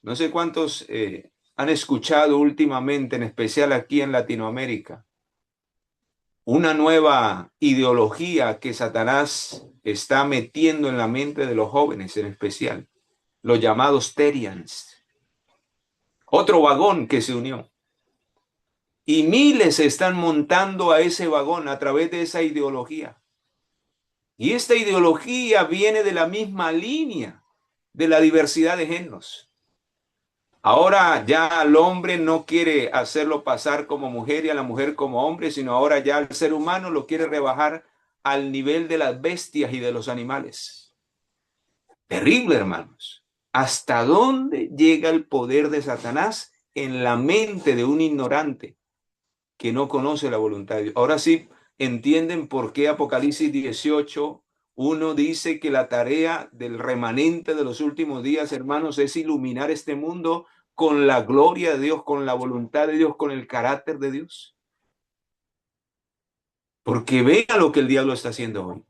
No sé cuántos han escuchado últimamente, en especial aquí en Latinoamérica, una nueva ideología que Satanás está metiendo en la mente de los jóvenes en especial, los llamados Terians. Otro vagón que se unió. Y miles se están montando a ese vagón a través de esa ideología. Y esta ideología viene de la misma línea de la diversidad de géneros. Ahora ya al hombre no quiere hacerlo pasar como mujer y a la mujer como hombre, sino ahora ya al ser humano lo quiere rebajar al nivel de las bestias y de los animales. Terrible, hermanos. ¿Hasta dónde llega el poder de Satanás en la mente de un ignorante que no conoce la voluntad de Dios? Ahora sí entienden por qué Apocalipsis 18:1 dice que la tarea del remanente de los últimos días, hermanos, es iluminar este mundo con la gloria de Dios, con la voluntad de Dios, con el carácter de Dios. Porque vea lo que el diablo está haciendo hoy.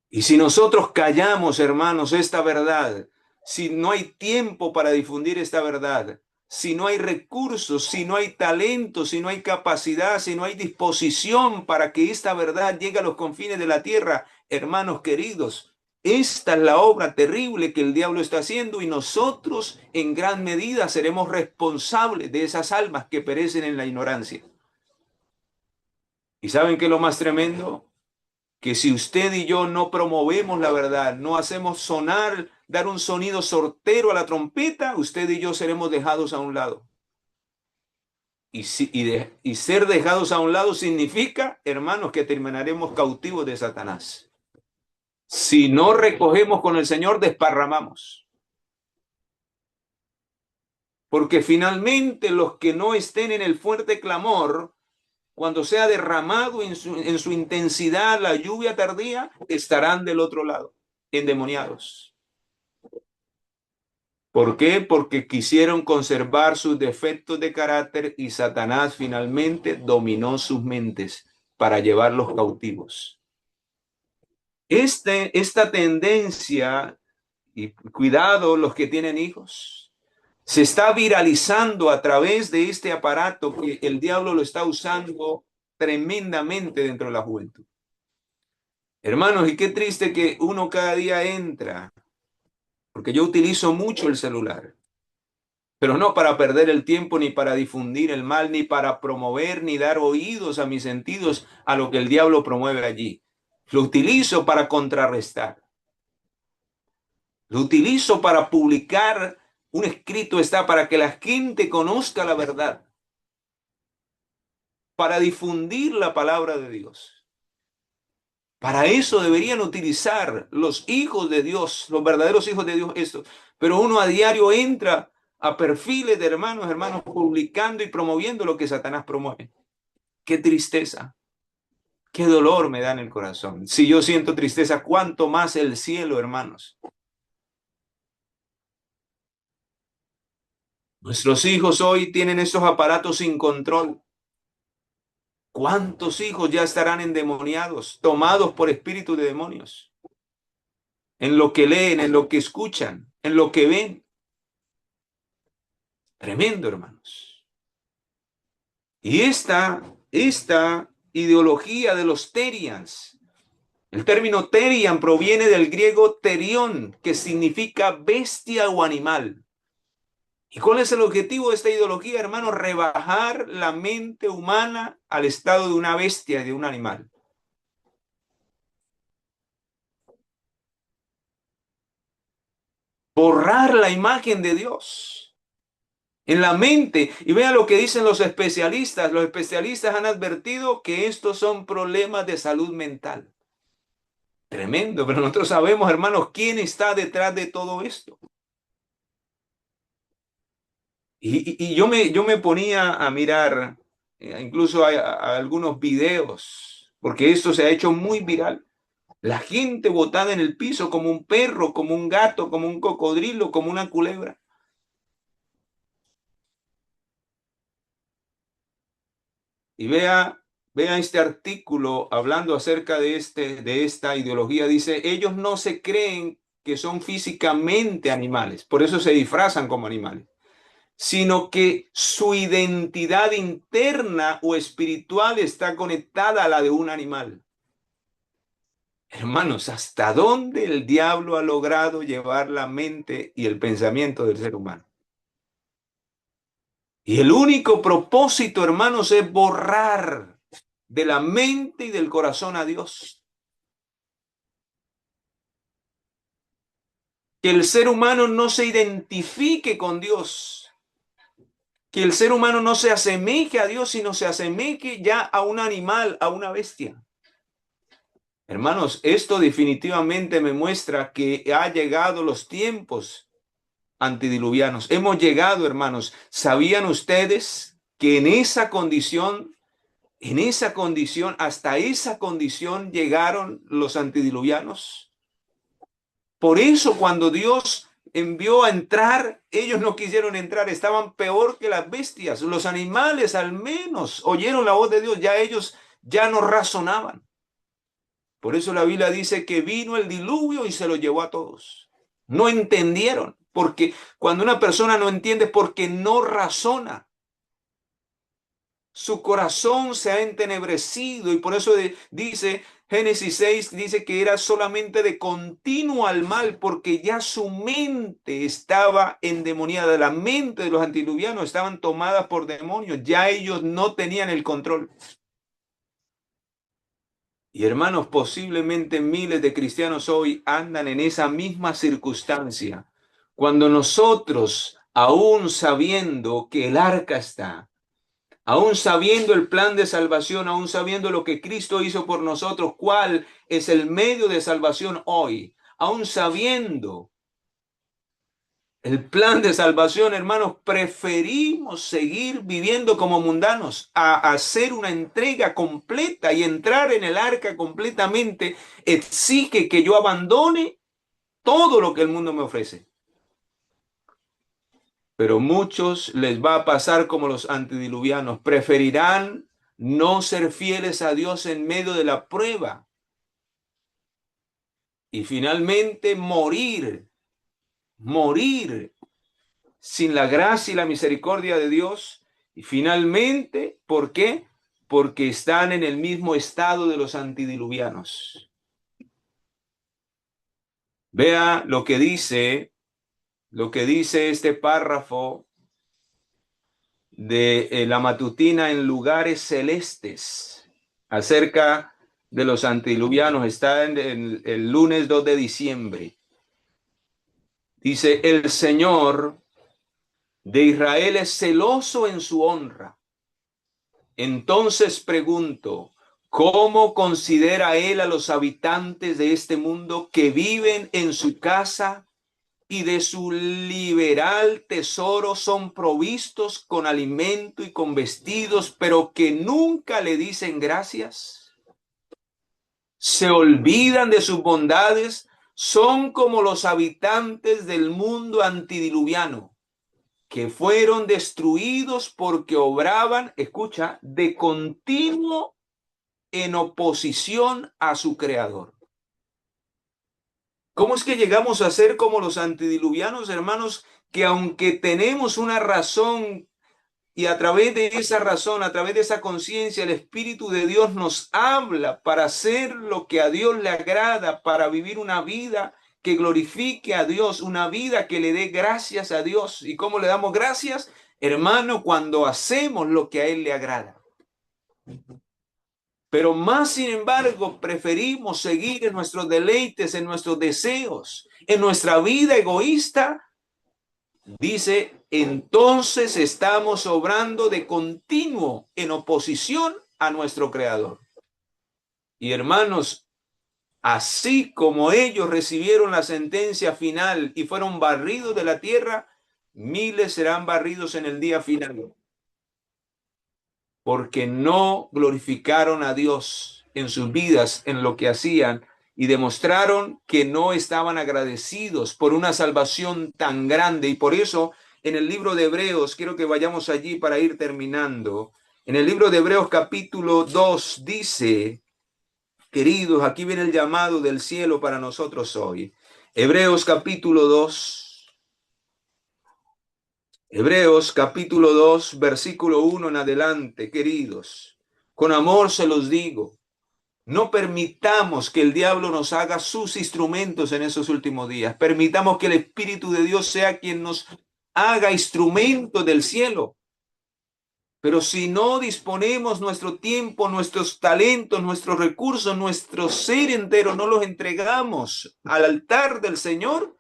Y si nosotros callamos, hermanos, esta verdad, si no hay tiempo para difundir esta verdad, si no hay recursos, si no hay talento, si no hay capacidad, si no hay disposición para que esta verdad llegue a los confines de la tierra, hermanos queridos, esta es la obra terrible que el diablo está haciendo y nosotros en gran medida seremos responsables de esas almas que perecen en la ignorancia. ¿Y saben qué es lo más tremendo? que si usted y yo no promovemos la verdad, no hacemos sonar, dar un sonido sortero a la trompeta, usted y yo seremos dejados a un lado. Y ser dejados a un lado significa, hermanos, que terminaremos cautivos de Satanás. Si no recogemos con el Señor, desparramamos. Porque finalmente los que no estén en el fuerte clamor, cuando sea derramado en su intensidad la lluvia tardía, estarán del otro lado, endemoniados. ¿Por qué? Porque quisieron conservar sus defectos de carácter y Satanás finalmente dominó sus mentes para llevarlos cautivos. Esta tendencia, y cuidado los que tienen hijos, se está viralizando a través de este aparato que el diablo lo está usando tremendamente dentro de la juventud. Hermanos, y qué triste que uno cada día entra, porque yo utilizo mucho el celular, pero no para perder el tiempo, ni para difundir el mal, ni para promover, ni dar oídos a mis sentidos a lo que el diablo promueve allí. Lo utilizo para contrarrestar. Lo utilizo para publicar un escrito, está para que la gente conozca la verdad, para difundir la palabra de Dios. Para eso deberían utilizar los hijos de Dios, los verdaderos hijos de Dios, esto. Pero uno a diario entra a perfiles de hermanos, publicando y promoviendo lo que Satanás promueve. Qué tristeza, qué dolor me da en el corazón. Si yo siento tristeza, ¿cuánto más el cielo, hermanos? Nuestros hijos hoy tienen estos aparatos sin control. ¿Cuántos hijos ya estarán endemoniados, tomados por espíritus de demonios? En lo que leen, en lo que escuchan, en lo que ven. Tremendo, hermanos. Y esta ideología de los terians, el término terian proviene del griego terión, que significa bestia o animal. ¿Y cuál es el objetivo de esta ideología, hermanos? Rebajar la mente humana al estado de una bestia, de un animal. Borrar la imagen de Dios en la mente. Y vea lo que dicen los especialistas. Los especialistas han advertido que estos son problemas de salud mental. Tremendo, pero nosotros sabemos, hermanos, quién está detrás de todo esto. Y yo me ponía a mirar incluso a algunos videos, porque esto se ha hecho muy viral. La gente botada en el piso como un perro, como un gato, como un cocodrilo, como una culebra. Y vea este artículo hablando acerca de esta ideología. Dice, ellos no se creen que son físicamente animales, por eso se disfrazan como animales, sino que su identidad interna o espiritual está conectada a la de un animal. Hermanos, ¿hasta dónde el diablo ha logrado llevar la mente y el pensamiento del ser humano? Y el único propósito, hermanos, es borrar de la mente y del corazón a Dios. Que el ser humano no se identifique con Dios. Que el ser humano no se asemeje a Dios, sino se asemeje ya a un animal, a una bestia. Hermanos, esto definitivamente me muestra que ha llegado los tiempos antidiluvianos. Hemos llegado, hermanos. ¿Sabían ustedes que hasta esa condición llegaron los antidiluvianos? Por eso cuando Dios envió a entrar, ellos no quisieron entrar, estaban peor que las bestias. Los animales al menos oyeron la voz de Dios, ya ellos ya no razonaban. Por eso la Biblia dice que vino el diluvio y se lo llevó a todos. No entendieron, porque cuando una persona no entiende es porque no razona. Su corazón se ha entenebrecido y por eso dice Génesis 6, dice que era solamente de continuo al mal porque ya su mente estaba endemoniada. La mente de los antediluvianos estaban tomadas por demonios. Ya ellos no tenían el control. Y hermanos, posiblemente miles de cristianos hoy andan en esa misma circunstancia. Cuando nosotros, aún sabiendo que el arca está, aún sabiendo el plan de salvación, aún sabiendo lo que Cristo hizo por nosotros, cuál es el medio de salvación hoy, aún sabiendo el plan de salvación, hermanos, preferimos seguir viviendo como mundanos a hacer una entrega completa y entrar en el arca completamente. Exige que yo abandone todo lo que el mundo me ofrece. Pero muchos les va a pasar como los antediluvianos. Preferirán no ser fieles a Dios en medio de la prueba y finalmente morir sin la gracia y la misericordia de Dios. Y finalmente, ¿por qué? Porque están en el mismo estado de los antediluvianos. Vea lo que dice este párrafo de la matutina en lugares celestes acerca de los antediluvianos. Está en el lunes 2 de diciembre. Dice, el Señor de Israel es celoso en su honra. Entonces pregunto, ¿cómo considera él a los habitantes de este mundo que viven en su casa y de su liberal tesoro son provistos con alimento y con vestidos, pero que nunca le dicen gracias? Se olvidan de sus bondades, son como los habitantes del mundo antidiluviano, que fueron destruidos porque obraban, escucha, de continuo en oposición a su creador. ¿Cómo es que llegamos a ser como los antediluvianos, hermanos? Que aunque tenemos una razón y a través de esa razón, a través de esa conciencia, el Espíritu de Dios nos habla para hacer lo que a Dios le agrada, para vivir una vida que glorifique a Dios, una vida que le dé gracias a Dios. ¿Y cómo le damos gracias? Hermano, cuando hacemos lo que a Él le agrada. Pero más sin embargo, preferimos seguir en nuestros deleites, en nuestros deseos, en nuestra vida egoísta. Dice, entonces estamos obrando de continuo en oposición a nuestro Creador. Y hermanos, así como ellos recibieron la sentencia final y fueron barridos de la tierra, miles serán barridos en el día final, porque no glorificaron a Dios en sus vidas, en lo que hacían, y demostraron que no estaban agradecidos por una salvación tan grande. Y por eso, en el libro de Hebreos, quiero que vayamos allí para ir terminando. En el libro de Hebreos capítulo 2 dice, queridos, aquí viene el llamado del cielo para nosotros hoy. Hebreos capítulo 2. Hebreos capítulo 2, versículo 1 en adelante, queridos. Con amor se los digo, no permitamos que el diablo nos haga sus instrumentos en esos últimos días. Permitamos que el Espíritu de Dios sea quien nos haga instrumentos del cielo. Pero si no disponemos nuestro tiempo, nuestros talentos, nuestros recursos, nuestro ser entero, no los entregamos al altar del Señor,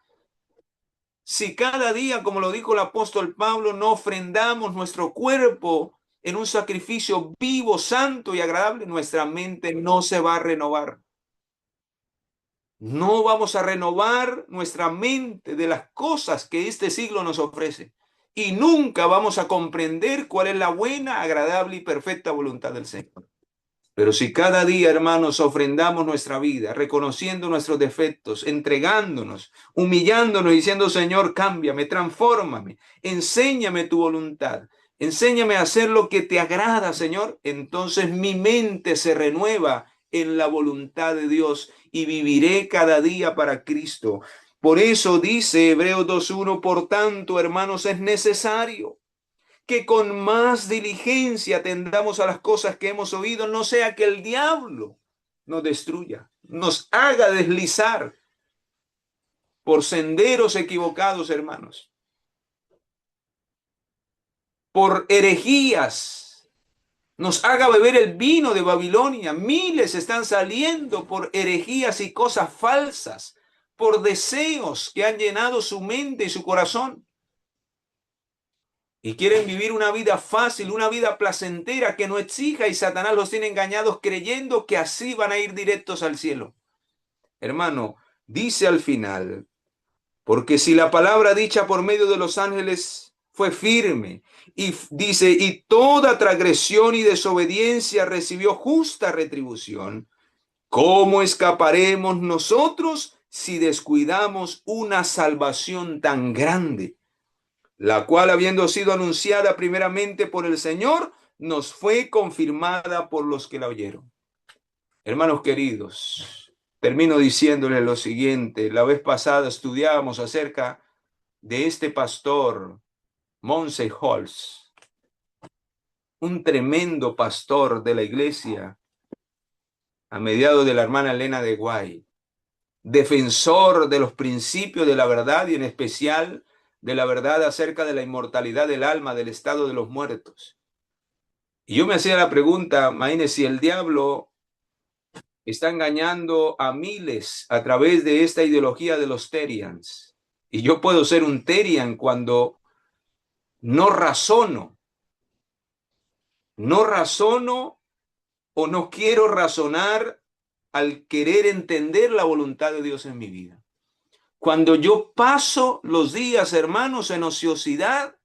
si cada día, como lo dijo el apóstol Pablo, no ofrendamos nuestro cuerpo en un sacrificio vivo, santo y agradable, nuestra mente no se va a renovar. No vamos a renovar nuestra mente de las cosas que este siglo nos ofrece. Y nunca vamos a comprender cuál es la buena, agradable y perfecta voluntad del Señor. Pero si cada día, hermanos, ofrendamos nuestra vida, reconociendo nuestros defectos, entregándonos, humillándonos, diciendo, Señor, cámbiame, transfórmame, enséñame tu voluntad, enséñame a hacer lo que te agrada, Señor, entonces mi mente se renueva en la voluntad de Dios y viviré cada día para Cristo. Por eso dice Hebreos 2:1, por tanto, hermanos, es necesario que con más diligencia atendamos a las cosas que hemos oído, no sea que el diablo nos destruya, nos haga deslizar por senderos equivocados, hermanos, por herejías nos haga beber el vino de Babilonia. Miles están saliendo por herejías y cosas falsas, por deseos que han llenado su mente y su corazón. Y quieren vivir una vida fácil, una vida placentera que no exija, y Satanás los tiene engañados creyendo que así van a ir directos al cielo. Hermano, dice al final, porque si la palabra dicha por medio de los ángeles fue firme, y dice, y toda transgresión y desobediencia recibió justa retribución, ¿cómo escaparemos nosotros si descuidamos una salvación tan grande, la cual, habiendo sido anunciada primeramente por el Señor, nos fue confirmada por los que la oyeron? Hermanos queridos, termino diciéndoles lo siguiente. La vez pasada estudiábamos acerca de este pastor, Moncey Holz, un tremendo pastor de la iglesia a mediados de la hermana Elena de White, defensor de los principios de la verdad y en especial de la verdad acerca de la inmortalidad del alma, del estado de los muertos. Y yo me hacía la pregunta, imagínese, si el diablo está engañando a miles a través de esta ideología de los Terians, y yo puedo ser un Terian cuando no razono o no quiero razonar al querer entender la voluntad de Dios en mi vida. Cuando yo paso los días, hermanos, en ociosidad,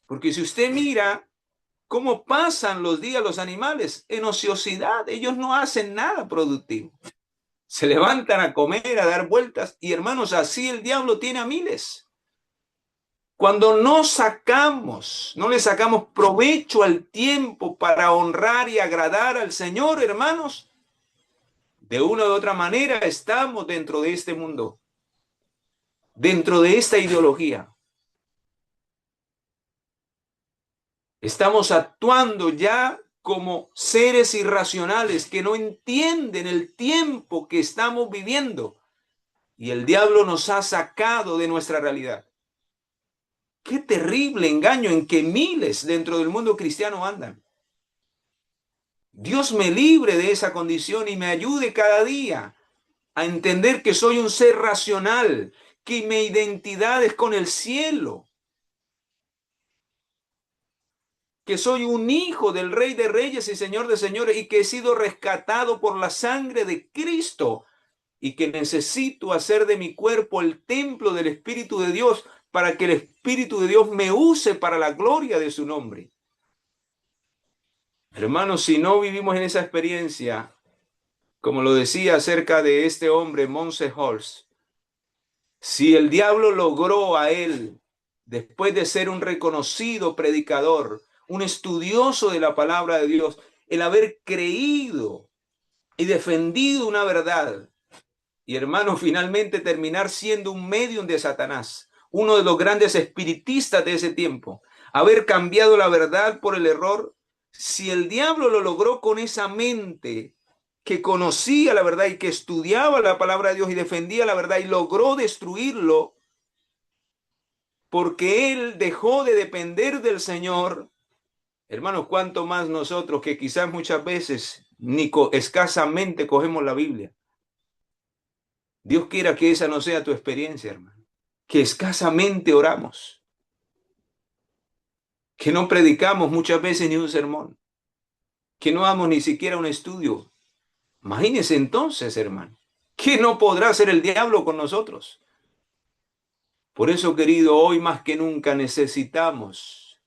porque si usted mira cómo pasan los días los animales, en ociosidad, ellos no hacen nada productivo. Se levantan a comer, a dar vueltas, y hermanos, así el diablo tiene a miles. Cuando no le sacamos provecho al tiempo para honrar y agradar al Señor, hermanos, de una u otra manera estamos dentro de este mundo, dentro de esta ideología. Estamos actuando ya como seres irracionales que no entienden el tiempo que estamos viviendo, y el diablo nos ha sacado de nuestra realidad. Qué terrible engaño en que miles dentro del mundo cristiano andan. Dios me libre de esa condición y me ayude cada día a entender que soy un ser racional, que mi identidad es con el cielo, que soy un hijo del Rey de Reyes y Señor de Señores, y que he sido rescatado por la sangre de Cristo, y que necesito hacer de mi cuerpo el templo del Espíritu de Dios para que el Espíritu de Dios me use para la gloria de su nombre. Hermanos, si no vivimos en esa experiencia, como lo decía acerca de este hombre, Moncey Holz, si el diablo logró a él, después de ser un reconocido predicador, un estudioso de la palabra de Dios, el haber creído y defendido una verdad, y hermano, finalmente terminar siendo un medium de Satanás, uno de los grandes espiritistas de ese tiempo, haber cambiado la verdad por el error, si el diablo lo logró con esa mente que conocía la verdad y que estudiaba la palabra de Dios y defendía la verdad, y logró destruirlo porque él dejó de depender del Señor, hermanos, cuánto más nosotros que quizás muchas veces ni escasamente cogemos la Biblia. Dios quiera que esa no sea tu experiencia, hermano, que escasamente oramos, que no predicamos muchas veces ni un sermón, que no damos ni siquiera un estudio. Imagínese entonces, hermano, ¿qué no podrá hacer el diablo con nosotros? Por eso, querido, hoy más que nunca necesitamos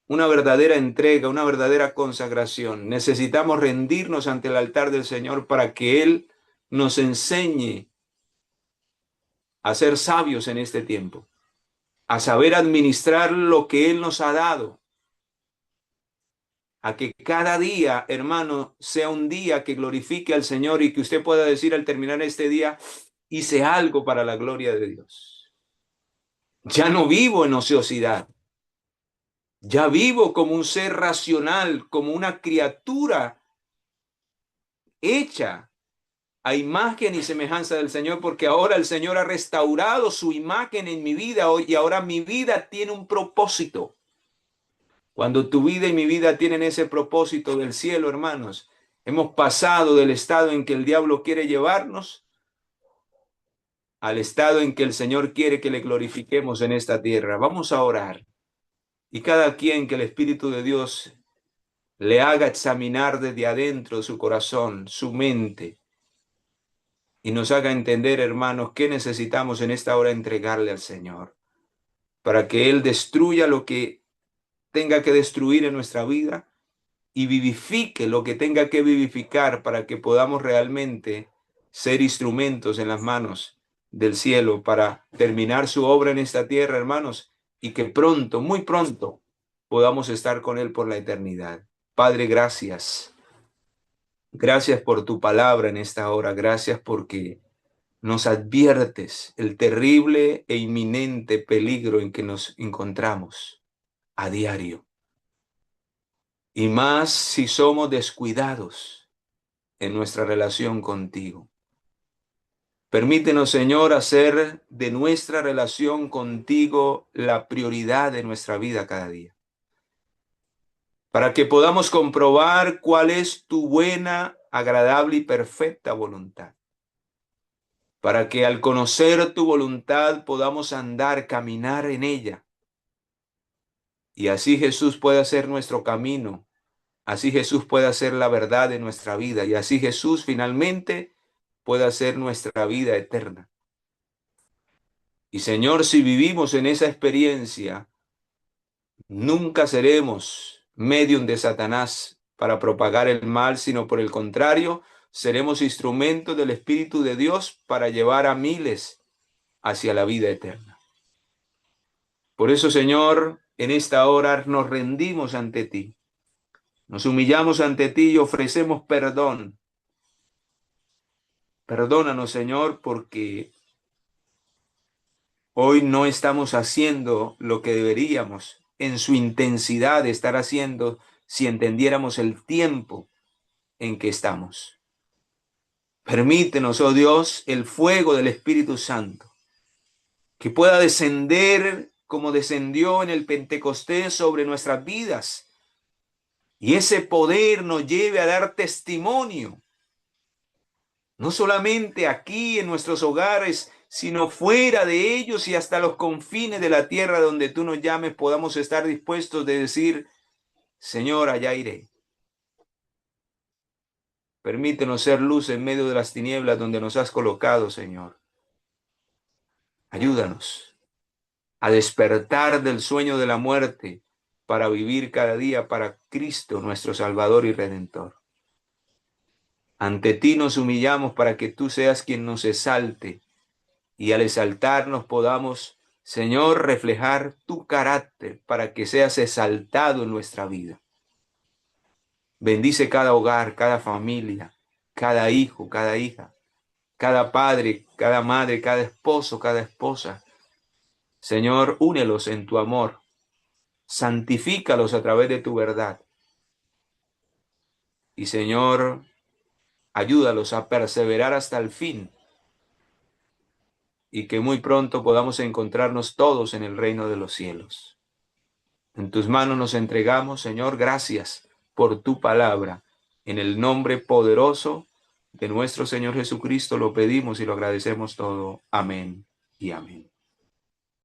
una verdadera entrega, una verdadera consagración. Necesitamos rendirnos ante el altar del Señor para que Él nos enseñe a ser sabios en este tiempo, a saber administrar lo que Él nos ha dado, a que cada día, hermano, sea un día que glorifique al Señor y que usted pueda decir al terminar este día, hice algo para la gloria de Dios. Ya no vivo en ociosidad. Ya vivo como un ser racional, como una criatura hecha a imagen y semejanza del Señor, porque ahora el Señor ha restaurado su imagen en mi vida y ahora mi vida tiene un propósito. Cuando tu vida y mi vida tienen ese propósito del cielo, hermanos, hemos pasado del estado en que el diablo quiere llevarnos al estado en que el Señor quiere que le glorifiquemos en esta tierra. Vamos a orar. Y cada quien que el Espíritu de Dios le haga examinar desde adentro su corazón, su mente, y nos haga entender, hermanos, qué necesitamos en esta hora entregarle al Señor, para que Él destruya lo que tenga que destruir en nuestra vida y vivifique lo que tenga que vivificar para que podamos realmente ser instrumentos en las manos del cielo para terminar su obra en esta tierra, hermanos, y que pronto, muy pronto, podamos estar con Él por la eternidad. Padre, gracias. Gracias por tu palabra en esta hora. Gracias porque nos adviertes el terrible e inminente peligro en que nos encontramos a diario. Y más si somos descuidados en nuestra relación contigo. Permítenos, Señor, hacer de nuestra relación contigo la prioridad de nuestra vida cada día, para que podamos comprobar cuál es tu buena, agradable y perfecta voluntad, para que al conocer tu voluntad podamos andar, caminar en ella, y así Jesús pueda ser nuestro camino, así Jesús pueda ser la verdad de nuestra vida, y así Jesús finalmente pueda ser nuestra vida eterna. Y Señor, si vivimos en esa experiencia, nunca seremos medium de Satanás para propagar el mal, sino por el contrario, seremos instrumentos del Espíritu de Dios para llevar a miles hacia la vida eterna. Por eso, Señor, en esta hora nos rendimos ante ti, nos humillamos ante ti y ofrecemos perdón. Perdónanos, Señor, porque hoy no estamos haciendo lo que deberíamos en su intensidad de estar haciendo si entendiéramos el tiempo en que estamos. Permítenos, oh Dios, el fuego del Espíritu Santo, que pueda descender como descendió en el Pentecostés sobre nuestras vidas, y ese poder nos lleve a dar testimonio, no solamente aquí en nuestros hogares, sino fuera de ellos y hasta los confines de la tierra donde tú nos llames, podamos estar dispuestos de decir, Señor, allá iré. Permítenos ser luz en medio de las tinieblas donde nos has colocado, Señor. Ayúdanos a despertar del sueño de la muerte para vivir cada día para Cristo, nuestro Salvador y Redentor. Ante ti nos humillamos para que tú seas quien nos exalte y al exaltarnos podamos, Señor, reflejar tu carácter para que seas exaltado en nuestra vida. Bendice cada hogar, cada familia, cada hijo, cada hija, cada padre, cada madre, cada esposo, cada esposa. Señor, únelos en tu amor, santifícalos a través de tu verdad. Y Señor, ayúdalos a perseverar hasta el fin y que muy pronto podamos encontrarnos todos en el reino de los cielos. En tus manos nos entregamos, Señor, gracias por tu palabra. En el nombre poderoso de nuestro Señor Jesucristo lo pedimos y lo agradecemos todo. Amén y amén.